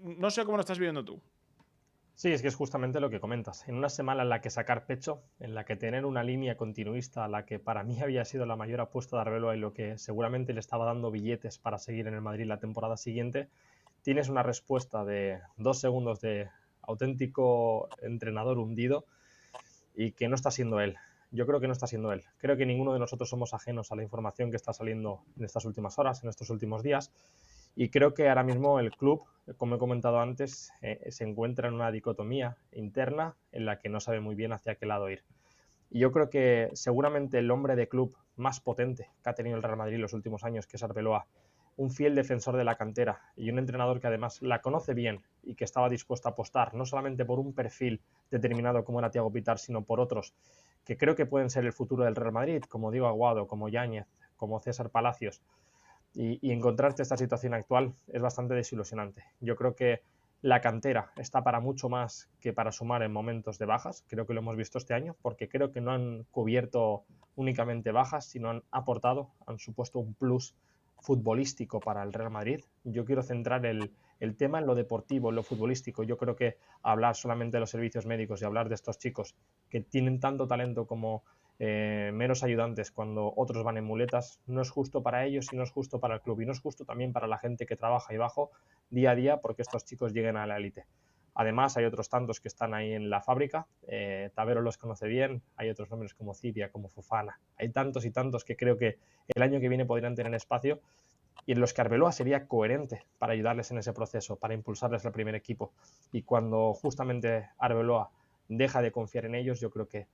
No sé cómo lo estás viviendo tú. Sí, es que es justamente lo que comentas. En una semana en la que sacar pecho, en la que tener una línea continuista, la que para mí había sido la mayor apuesta de Arbeloa y lo que seguramente le estaba dando billetes para seguir en el Madrid la temporada siguiente, tienes una respuesta de 2 segundos de auténtico entrenador hundido y que no está siendo él. Yo creo que no está siendo él. Creo que ninguno de nosotros somos ajenos a la información que está saliendo en estas últimas horas, en estos últimos días. Y creo que ahora mismo el club, como he comentado antes, se encuentra en una dicotomía interna en la que no sabe muy bien hacia qué lado ir. Y yo creo que seguramente el hombre de club más potente que ha tenido el Real Madrid en los últimos años, que es Arbeloa, un fiel defensor de la cantera y un entrenador que además la conoce bien y que estaba dispuesto a apostar no solamente por un perfil determinado como era Thiago Pitarch, sino por otros que creo que pueden ser el futuro del Real Madrid, como Diego Aguado, como Yáñez, como César Palacios. Y encontrarte esta situación actual es bastante desilusionante. Yo creo que la cantera está para mucho más que para sumar en momentos de bajas. Creo que lo hemos visto este año, porque creo que no han cubierto únicamente bajas, sino han aportado, han supuesto un plus futbolístico para el Real Madrid. Yo quiero centrar el tema en lo deportivo, en lo futbolístico. Yo creo que hablar solamente de los servicios médicos y hablar de estos chicos que tienen tanto talento como meros ayudantes cuando otros van en muletas, no es justo para ellos y no es justo para el club y no es justo también para la gente que trabaja ahí abajo día a día porque estos chicos lleguen a la élite. Además hay otros tantos que están ahí en la fábrica, Tavero los conoce bien, hay otros nombres como Cibia, como Fofana, hay tantos y tantos que creo que el año que viene podrían tener espacio y en los que Arbeloa sería coherente para ayudarles en ese proceso, para impulsarles al primer equipo. Y cuando justamente Arbeloa deja de confiar en ellos, yo creo que,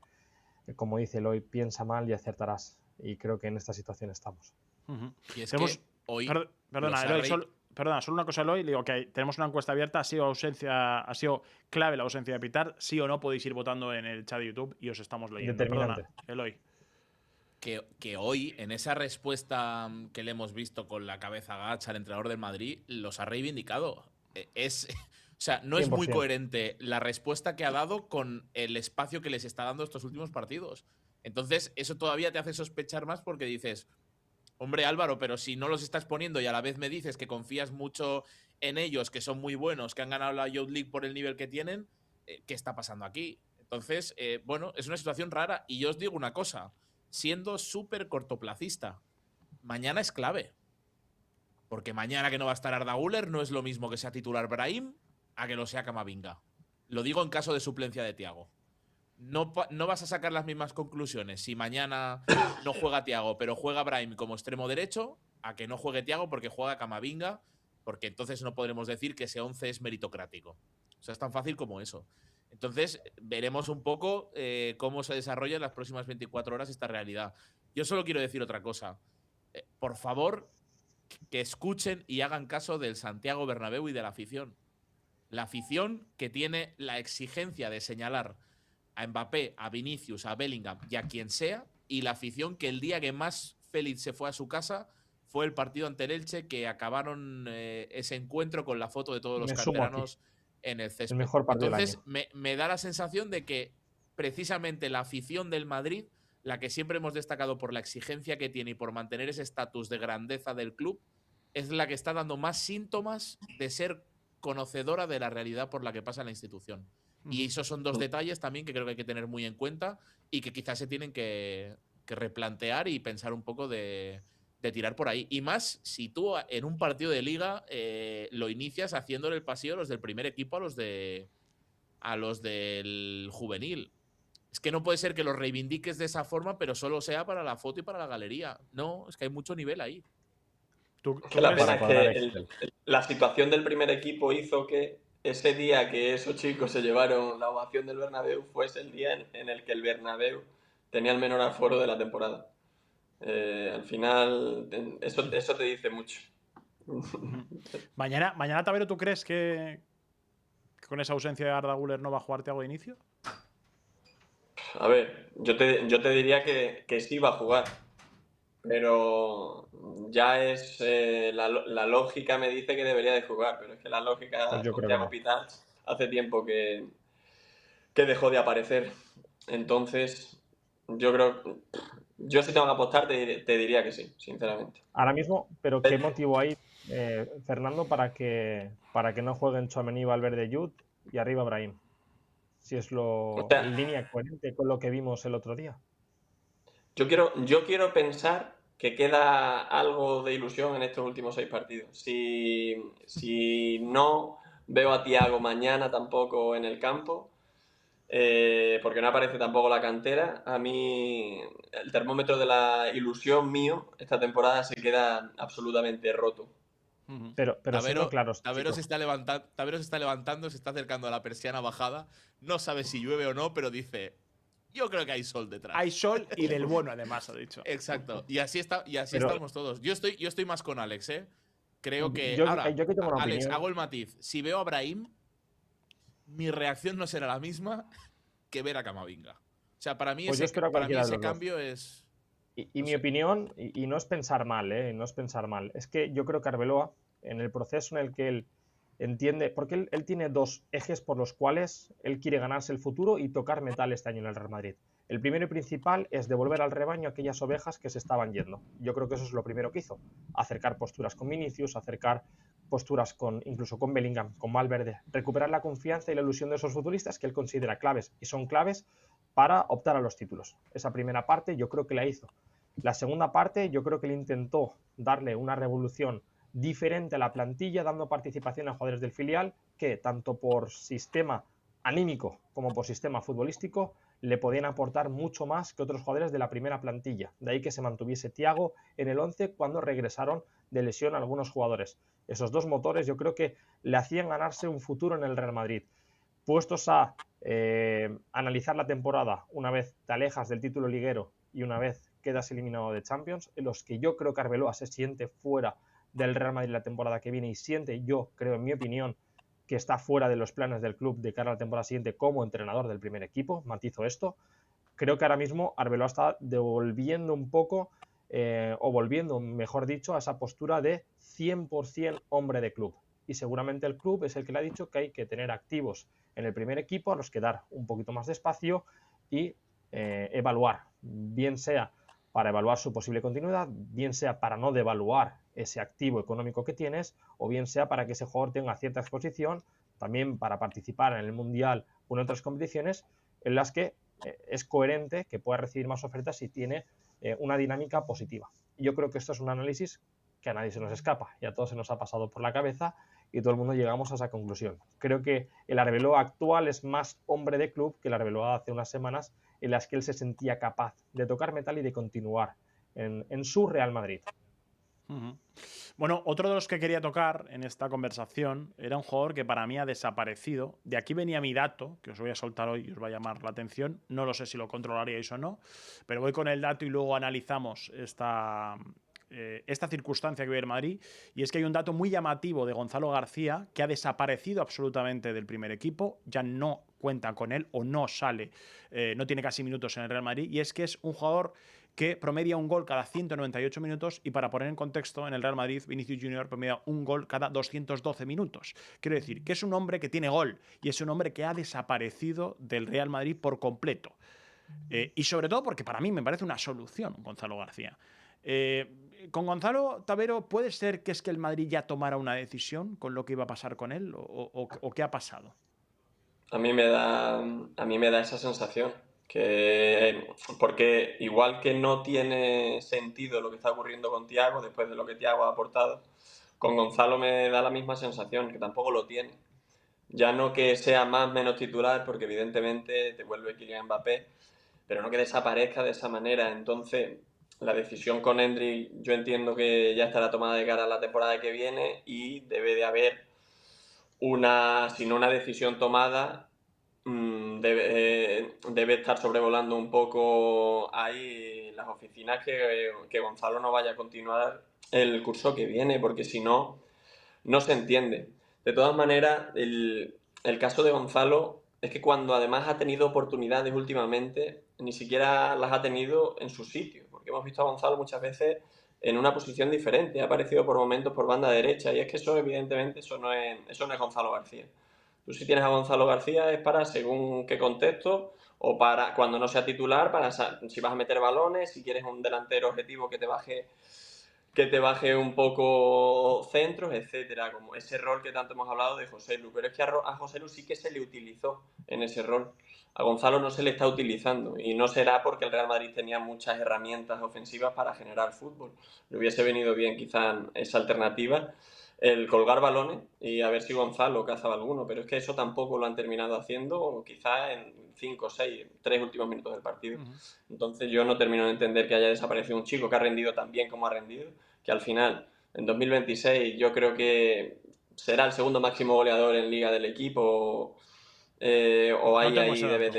como dice Eloy, piensa mal y acertarás. Y creo que en esta situación estamos. Y es Tenemos- que hoy Perdona, los Eloy, Array- perdona, solo una cosa, Eloy. Digo que tenemos una encuesta abierta. Ha sido clave la ausencia de Pitar. Sí o no podéis ir votando en el chat de YouTube y os estamos leyendo. Determinante. Perdona, Eloy. que hoy, en esa respuesta que le hemos visto con la cabeza agacha al entrenador del Madrid, los ha reivindicado. O sea, no es muy 100%. coherente la respuesta que ha dado con el espacio que les está dando estos últimos partidos. Entonces, eso todavía te hace sospechar más porque dices, hombre Álvaro, pero si no los estás poniendo y a la vez me dices que confías mucho en ellos, que son muy buenos, que han ganado la Youth League por el nivel que tienen, ¿qué está pasando aquí? Entonces, bueno, es una situación rara. Y yo os digo una cosa, siendo súper cortoplacista, mañana es clave. Porque mañana que no va a estar Arda Güler no es lo mismo que sea titular Brahim a que lo sea Camavinga. Lo digo en caso de suplencia de Thiago. No vas a sacar las mismas conclusiones si mañana no juega Thiago, pero juega Brahim como extremo derecho, a que no juegue Thiago porque juega Camavinga, porque entonces no podremos decir que ese 11 es meritocrático. O sea, es tan fácil como eso. Entonces, veremos un poco cómo se desarrolla en las próximas 24 horas esta realidad. Yo solo quiero decir otra cosa. Por favor, que escuchen y hagan caso del Santiago Bernabéu y de la afición. La afición que tiene la exigencia de señalar a Mbappé, a Vinicius, a Bellingham y a quien sea, y la afición que el día que más feliz se fue a su casa fue el partido ante el Elche, que acabaron ese encuentro con la foto de todos los canteranos en el césped. El mejor partido Entonces, del año. me da la sensación de que precisamente la afición del Madrid, la que siempre hemos destacado por la exigencia que tiene y por mantener ese estatus de grandeza del club, es la que está dando más síntomas de ser conocedora de la realidad por la que pasa en la institución. Y esos son dos detalles también que creo que hay que tener muy en cuenta y que quizás se tienen que replantear y pensar un poco de tirar por ahí. Y más si tú en un partido de liga lo inicias haciéndole el pasillo a los del primer equipo a los del juvenil. Es que no puede ser que los reivindiques de esa forma, pero solo sea para la foto y para la galería. No, es que hay mucho nivel ahí. La pena es que la situación del primer equipo hizo que ese día que esos chicos se llevaron la ovación del Bernabéu fuese el día en el que el Bernabéu tenía el menor aforo de la temporada. Al final, eso te dice mucho. Mañana, Tavero, ¿tú crees que con esa ausencia de Arda Güler no va a jugar Thiago de inicio? A ver, yo te diría que sí va a jugar, pero ya es la lógica me dice que debería de jugar, pero es que la lógica Pues yo con creo Thiago que no. Pitar hace tiempo que dejó de aparecer. Entonces, yo si tengo que apostar te diría que sí, sinceramente. Ahora mismo, pero ¿qué motivo hay, Fernando, para que no jueguen Tchouaméni, Valverde, Jude y arriba Brahim? Si es en línea coherente con lo que vimos el otro día. Yo quiero pensar que queda algo de ilusión en estos últimos 6 partidos. Si no veo a Thiago mañana tampoco en el campo, porque no aparece tampoco la cantera, a mí el termómetro de la ilusión mío esta temporada se queda absolutamente roto. Pero siendo claros, Tavero se está levantando, se está acercando a la persiana bajada, no sabe si llueve o no, pero dice, yo creo que hay sol detrás. Hay sol y del bueno, además, ha dicho. Exacto. Y así estamos todos. Yo estoy más con Alex, ¿eh? Creo que. Yo ahora, aquí tengo una Alex, opinión. hago el matiz. Si veo a Brahim, mi reacción no será la misma que ver a Camavinga. O sea, para mí, Pues ese cambio es. Y mi opinión, y no es pensar mal, no es pensar mal, es que yo creo que Arbeloa, en el proceso en el que él entiende, porque él tiene dos ejes por los cuales él quiere ganarse el futuro y tocar metal este año en el Real Madrid. El primero y principal es devolver al rebaño aquellas ovejas que se estaban yendo. Yo creo que eso es lo primero que hizo. Acercar posturas con Vinicius, acercar posturas incluso con Bellingham, con Valverde, recuperar la confianza y la ilusión de esos futbolistas que él considera claves y son claves para optar a los títulos. Esa primera parte yo creo que la hizo. La segunda parte yo creo que él intentó darle una revolución diferente a la plantilla, dando participación a jugadores del filial que, tanto por sistema anímico como por sistema futbolístico, le podían aportar mucho más que otros jugadores de la primera plantilla. De ahí que se mantuviese Thiago en el 11 cuando regresaron de lesión algunos jugadores. Esos dos motores yo creo que le hacían ganarse un futuro en el Real Madrid. Puestos a analizar la temporada, una vez te alejas del título liguero y una vez quedas eliminado de Champions, en los que yo creo que Arbeloa se siente fuera del Real Madrid la temporada que viene y siente, yo creo en mi opinión, que está fuera de los planes del club de cara a la temporada siguiente como entrenador del primer equipo, matizo esto. Creo que ahora mismo Arbeloa está devolviendo un poco, o volviendo, mejor dicho, a esa postura de 100% hombre de club. Y seguramente el club es el que le ha dicho que hay que tener activos en el primer equipo a los que dar un poquito más de espacio y evaluar, bien sea para evaluar su posible continuidad, bien sea para no devaluar ese activo económico que tienes, o bien sea para que ese jugador tenga cierta exposición, también para participar en el Mundial o en otras competiciones en las que es coherente que pueda recibir más ofertas si tiene una dinámica positiva. Y yo creo que esto es un análisis que a nadie se nos escapa y a todos se nos ha pasado por la cabeza y todo el mundo llegamos a esa conclusión. Creo que el Arbeloa actual es más hombre de club que el Arbeloa hace unas semanas en las que él se sentía capaz de tocar metal y de continuar en su Real Madrid. Bueno, otro de los que quería tocar en esta conversación era un jugador que para mí ha desaparecido. De aquí venía mi dato, que os voy a soltar hoy y os va a llamar la atención. No lo sé si lo controlaríais o no, pero voy con el dato y luego analizamos esta circunstancia que vive el Madrid. Y es que hay un dato muy llamativo de Gonzalo García, que ha desaparecido absolutamente del primer equipo. Ya no cuenta con él o no sale, no tiene casi minutos en el Real Madrid. Y es que es un jugador que promedia un gol cada 198 minutos y, para poner en contexto, en el Real Madrid Vinicius Junior promedia un gol cada 212 minutos. Quiero decir que es un hombre que tiene gol y es un hombre que ha desaparecido del Real Madrid por completo. Y sobre todo porque para mí me parece una solución Gonzalo García. Con Gonzalo Tavero, ¿puede ser que es que el Madrid ya tomara una decisión con lo que iba a pasar con él o qué ha pasado? A mí me da esa sensación. Porque igual que no tiene sentido lo que está ocurriendo con Thiago después de lo que Thiago ha aportado, con Gonzalo me da la misma sensación, que tampoco lo tiene. Ya no que sea más o menos titular, porque evidentemente te vuelve Kylian Mbappé, pero no que desaparezca de esa manera. Entonces, la decisión con Endrick yo entiendo que ya estará tomada de cara a la temporada que viene y debe de haber si no una decisión tomada, debe estar sobrevolando un poco ahí las oficinas que Gonzalo no vaya a continuar el curso que viene, porque si no, no se entiende. De todas maneras, el caso de Gonzalo es que cuando además ha tenido oportunidades últimamente, ni siquiera las ha tenido en su sitio, porque hemos visto a Gonzalo muchas veces en una posición diferente, ha aparecido por momentos por banda derecha, y es que eso evidentemente eso no es Gonzalo García. Tú, si tienes a Gonzalo García, es para según qué contexto, o para cuando no sea titular, para si vas a meter balones, si quieres un delantero objetivo que te baje un poco centros, etcétera, como ese rol que tanto hemos hablado de Joselu. Pero es que a Joselu sí que se le utilizó en ese rol. A Gonzalo no se le está utilizando, y no será porque el Real Madrid tenía muchas herramientas ofensivas para generar fútbol. Le hubiese venido bien quizá esa alternativa, el colgar balones, y a ver si Gonzalo cazaba alguno, pero es que eso tampoco lo han terminado haciendo, o quizá en 5, 6, 3 últimos minutos del partido. Entonces yo no termino de entender que haya desaparecido un chico que ha rendido tan bien como ha rendido, que al final, en 2026, yo creo que será el segundo máximo goleador en Liga del equipo, o ahí debe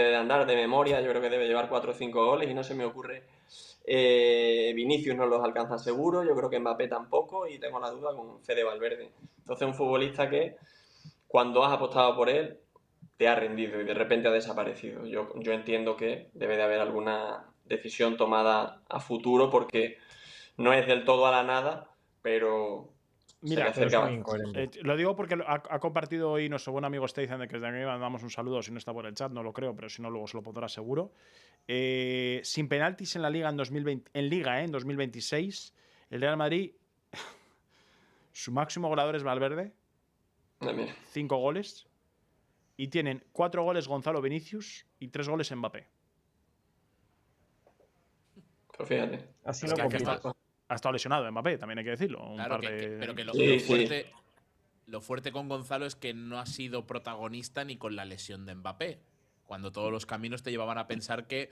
de andar de memoria. Yo creo que debe llevar 4 o 5 goles y no se me ocurre. Vinicius no los alcanza seguro, yo creo que Mbappé tampoco, y tengo la duda con Fede Valverde. Entonces, un futbolista que cuando has apostado por él te ha rendido y de repente ha desaparecido. Yo entiendo que debe de haber alguna decisión tomada a futuro, porque no es del todo a la nada, pero mira, se le acerca. Lo digo porque ha compartido hoy nuestro buen amigo Steyzen, de que desde aquí le mandamos un saludo. Si no está por el chat, no lo creo, pero si no, luego se lo pondrá seguro. Sin penaltis en la Liga en 2026, el Real Madrid, su máximo goleador es Valverde, 5 goles, y tienen 4 goles Gonzalo Vinicius y 3 goles Mbappé. Pues fíjate. Así no complicado. Ha estado lesionado Mbappé, también hay que decirlo. Claro, pero que lo fuerte con Gonzalo es que no ha sido protagonista ni con la lesión de Mbappé. cuando todos los caminos te llevaban a pensar que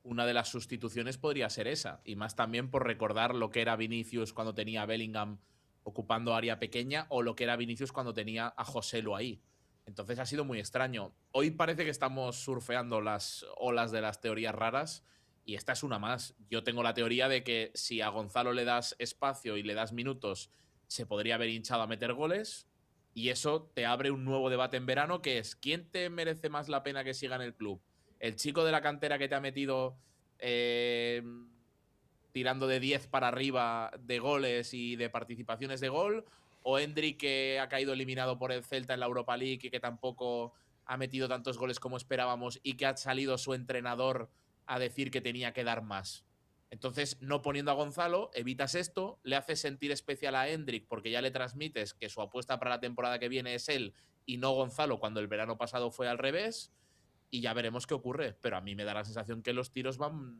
una de las sustituciones podría ser esa. Y más también por recordar lo que era Vinicius cuando tenía a Bellingham ocupando área pequeña o lo que era Vinicius cuando tenía a Joselu ahí. Entonces ha sido muy extraño. Hoy parece que estamos surfeando las olas de las teorías raras y esta es una más. Yo tengo la teoría de que si a Gonzalo le das espacio y le das minutos, se podría haber hinchado a meter goles y eso te abre un nuevo debate en verano que es ¿quién te merece más la pena que siga en el club? ¿El chico de la cantera que te ha metido tirando de 10 para arriba de goles y de participaciones de gol? ¿O Endrick, que ha caído eliminado por el Celta en la Europa League y que tampoco ha metido tantos goles como esperábamos y que ha salido su entrenador a decir que tenía que dar más? Entonces, no poniendo a Gonzalo, evitas esto, le haces sentir especial a Endrick porque ya le transmites que su apuesta para la temporada que viene es él y no Gonzalo, cuando el verano pasado fue al revés, y ya veremos qué ocurre. Pero a mí me da la sensación que los tiros van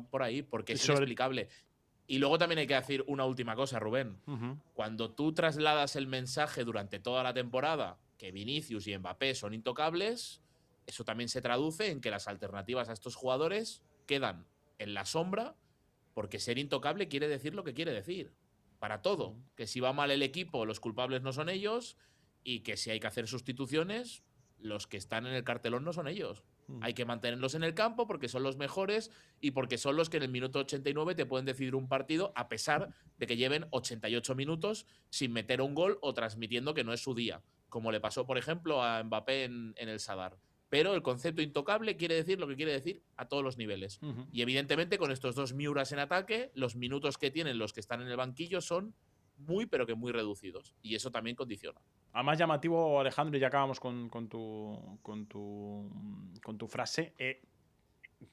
por ahí, porque es inexplicable. Y luego también hay que decir una última cosa, Rubén. Cuando tú trasladas el mensaje durante toda la temporada que Vinicius y Mbappé son intocables, eso también se traduce en que las alternativas a estos jugadores quedan en la sombra, porque ser intocable quiere decir lo que quiere decir. Para todo. Que si va mal el equipo, los culpables no son ellos, y que si hay que hacer sustituciones, los que están en el cartelón no son ellos. Hay que mantenerlos en el campo porque son los mejores y porque son los que en el minuto 89 te pueden decidir un partido a pesar de que lleven 88 minutos sin meter un gol o transmitiendo que no es su día, como le pasó, por ejemplo, a Mbappé en el Sadar. Pero el concepto intocable quiere decir lo que quiere decir a todos los niveles. Y evidentemente con estos dos Miuras en ataque, los minutos que tienen los que están en el banquillo son muy, pero que muy reducidos. Y eso también condiciona. A más llamativo, Alejandro, y ya acabamos con tu frase,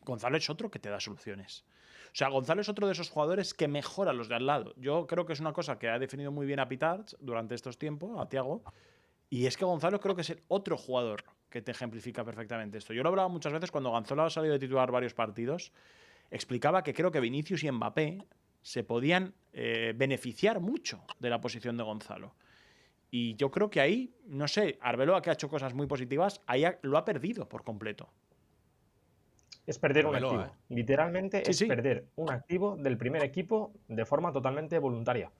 Gonzalo es otro que te da soluciones. O sea, Gonzalo es otro de esos jugadores que mejora a los de al lado. Yo creo que es una cosa que ha definido muy bien a Pitarch durante estos tiempos, a Thiago, y es que Gonzalo creo que es el otro jugador que te ejemplifica perfectamente esto. Yo lo hablaba muchas veces cuando Gonzalo ha salido de titular varios partidos, explicaba que creo que Vinicius y Mbappé se podían beneficiar mucho de la posición de Gonzalo. Y yo creo que ahí, no sé, Arbeloa, que ha hecho cosas muy positivas, ahí lo ha perdido por completo. Es perder un activo. Literalmente es perder un activo del primer equipo de forma totalmente voluntaria.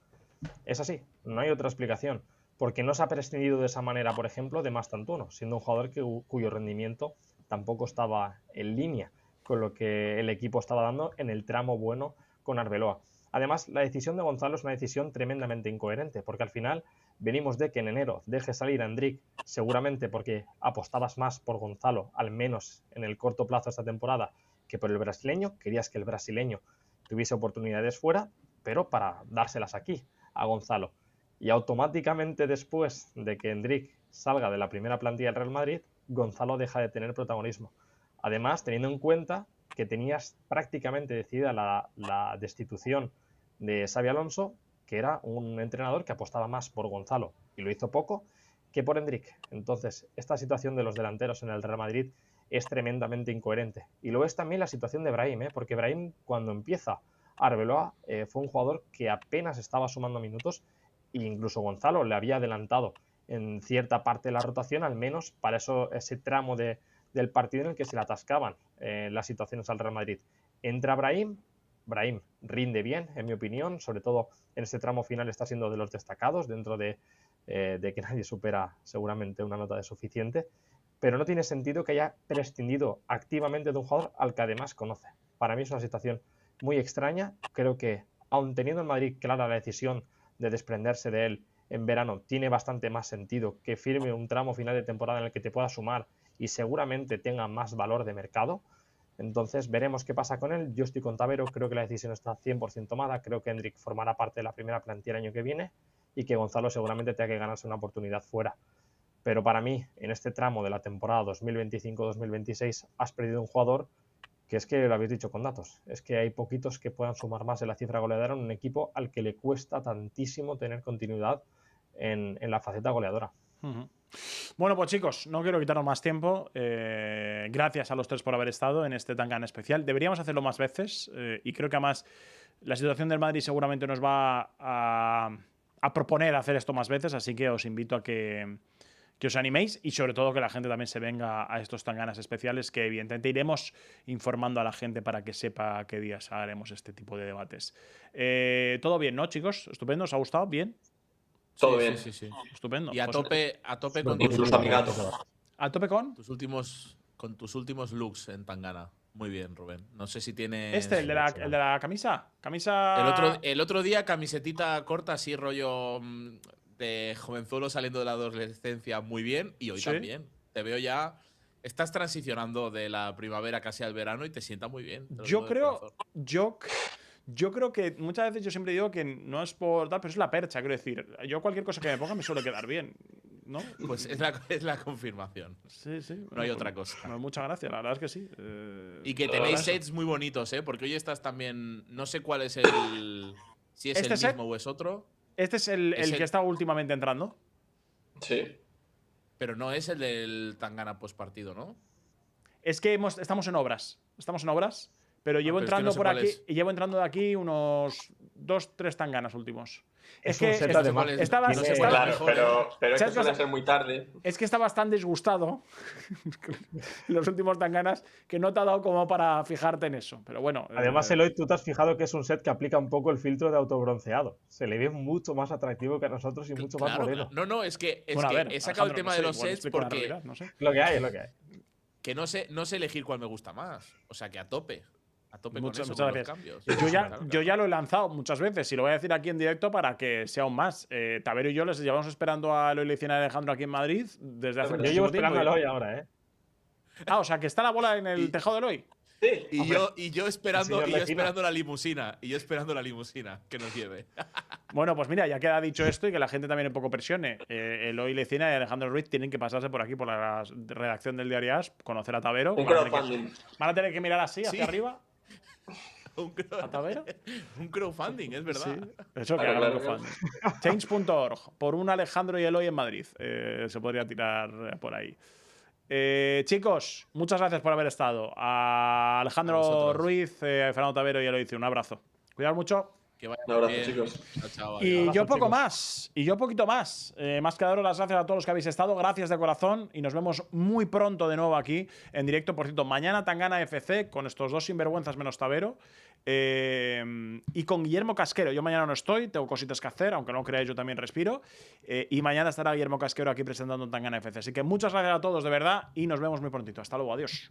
Es así, no hay otra explicación. Porque no se ha prescindido de esa manera, por ejemplo, de Mastantuono, siendo un jugador cuyo rendimiento tampoco estaba en línea con lo que el equipo estaba dando en el tramo bueno con Arbeloa. Además, la decisión de Gonzalo es una decisión tremendamente incoherente, porque al final venimos de que en enero deje salir a Endrick, seguramente porque apostabas más por Gonzalo, al menos en el corto plazo de esta temporada, que por el brasileño. Querías que el brasileño tuviese oportunidades fuera, pero para dárselas aquí a Gonzalo. Y automáticamente después de que Endrick salga de la primera plantilla del Real Madrid, Gonzalo deja de tener protagonismo. Además, teniendo en cuenta que tenías prácticamente decidida la destitución de Xabi Alonso, que era un entrenador que apostaba más por Gonzalo, y lo hizo poco, que por Endrick. Entonces, esta situación de los delanteros en el Real Madrid es tremendamente incoherente. Y lo es también la situación de Brahim, porque Brahim, cuando empieza Arbeloa, fue un jugador que apenas estaba sumando minutos, e incluso Gonzalo le había adelantado en cierta parte de la rotación, al menos para ese tramo del partido en el que se le atascaban las situaciones al Real Madrid. Entra Brahim rinde bien, en mi opinión, sobre todo en este tramo final está siendo de los destacados, dentro de que nadie supera seguramente una nota de suficiente, pero no tiene sentido que haya prescindido activamente de un jugador al que además conoce. Para mí es una situación muy extraña. Creo que, aun teniendo en Madrid clara la decisión de desprenderse de él en verano, tiene bastante más sentido que firme un tramo final de temporada en el que te pueda sumar y seguramente tenga más valor de mercado. Entonces veremos qué pasa con él. Yo estoy con Tavero, creo que la decisión está 100% tomada, creo que Endrick formará parte de la primera plantilla el año que viene y que Gonzalo seguramente tenga que ganarse una oportunidad fuera. Pero para mí, en este tramo de la temporada 2025-2026, has perdido un jugador que es que lo habéis dicho con datos. Es que hay poquitos que puedan sumar más de la cifra goleadora en un equipo al que le cuesta tantísimo tener continuidad en la faceta goleadora. Bueno, pues chicos, no quiero quitaros más tiempo. Gracias a los tres por haber estado en este Tangana especial. Deberíamos hacerlo más veces y creo que además la situación del Madrid seguramente nos va a proponer hacer esto más veces, así que os invito a que que os animéis y sobre todo que la gente también se venga a estos tanganas especiales, que evidentemente iremos informando a la gente para que sepa qué días haremos este tipo de debates. Todo bien, ¿no, chicos? Estupendo, ¿os ha gustado? ¿Bien? Todo bien. Sí. Estupendo. Y a tope con Incluso a mi gato. ¿A tope con? tus últimos looks en tangana. Muy bien, Rubén. No sé si tienes… El de la camisa. Camisa… El otro día, camisetita corta, así rollo de jovenzuelo saliendo de la adolescencia, muy bien. Y hoy ¿Sí? también. Te veo ya… Estás transicionando de la primavera casi al verano y te sienta muy bien. te lo Yo digo de creo, corazón. yo creo que muchas veces yo siempre digo que no es por tal, pero es la percha, quiero decir. Yo cualquier cosa que me ponga me suele quedar bien, ¿no? Pues es la confirmación. Sí. No hay otra cosa. Bueno, muchas gracias, la verdad es que sí. Y que La tenéis verdad, sets muy bonitos, ¿eh? Porque hoy estás también… No sé cuál es el… Si es ¿Este el set? mismo o es otro, Este es el Es que el- está últimamente entrando. Sí. pero no es el del Tangana post partido, ¿no? Es que estamos en obras. Pero llevo pero es que entrando no sé por cuál aquí. es. Y llevo entrando de aquí unos 2-3 tanganas últimos. Es que un set No sé además. cuál es- estaba- no sé estaba- cuál es Claro, mejor, ¿eh? pero es que ¿Sabes qué suele pasa? ser muy tarde. Es que estabas tan disgustado en los últimos tanganas que no te ha dado como para fijarte en eso. Pero bueno. Además, Eloy, tú te has fijado que es un set que aplica un poco el filtro de autobronceado. Se le ve mucho más atractivo que a nosotros y mucho más Claro, moreno. no, es que Bueno, a ver, he sacado el Alejandro, tema no de sé, los igual sets explico la porque realidad, no sé. Lo que hay, es lo que hay. que no sé elegir cuál me gusta más. O sea, que a tope. A tope Muchas con eso, con gracias. los cambios. Yo ya lo he lanzado muchas veces y lo voy a decir aquí en directo para que sea aún más. Tabero y yo les llevamos esperando a Eloy Lecina y Alejandro aquí en Madrid desde hace Yo Yo muchísimo llevo tiempo. esperando a Eloy ahora, ¿eh? Ah, o sea, que está la bola en el Y- tejado de Eloy. Sí. Y yo esperando, señor Lecina. la limusina. Y yo esperando la limusina que nos lleve. Bueno, pues mira, ya queda dicho esto y que la gente también un poco presione. Eloy Lecina y Alejandro Ruiz tienen que pasarse por aquí, por la redacción del Diario As, conocer a Tabero. Un Van a tener crowdfunding. van a tener que mirar así, hacia Sí. arriba, Un a Tabero. un crowdfunding, es verdad. Sí, eso que Claro, hagan claro, crowdfunding. Change.org, por un Alejandro y Eloy en Madrid. Se podría tirar por ahí. Chicos, muchas gracias por haber estado. A A Alejandro vosotros. Ruiz, Fernando Tabero y Eloy, un abrazo. Cuidado mucho. Que vaya Un abrazo, bien. chicos. Chao, chao, Y adiós. yo Abrazo, poco chicos. más. Y yo poquito más. Más que daros las gracias a todos los que habéis estado. Gracias de corazón. Y nos vemos muy pronto de nuevo aquí en directo. Por cierto, mañana Tangana FC con estos dos sinvergüenzas menos Tabero. Y con Guillermo Casquero. Yo mañana no estoy, tengo cositas que hacer, aunque no creáis, yo también respiro. Y mañana estará Guillermo Casquero aquí presentando Tangana FC. Así que muchas gracias a todos, de verdad. Y nos vemos muy prontito. Hasta luego. Adiós.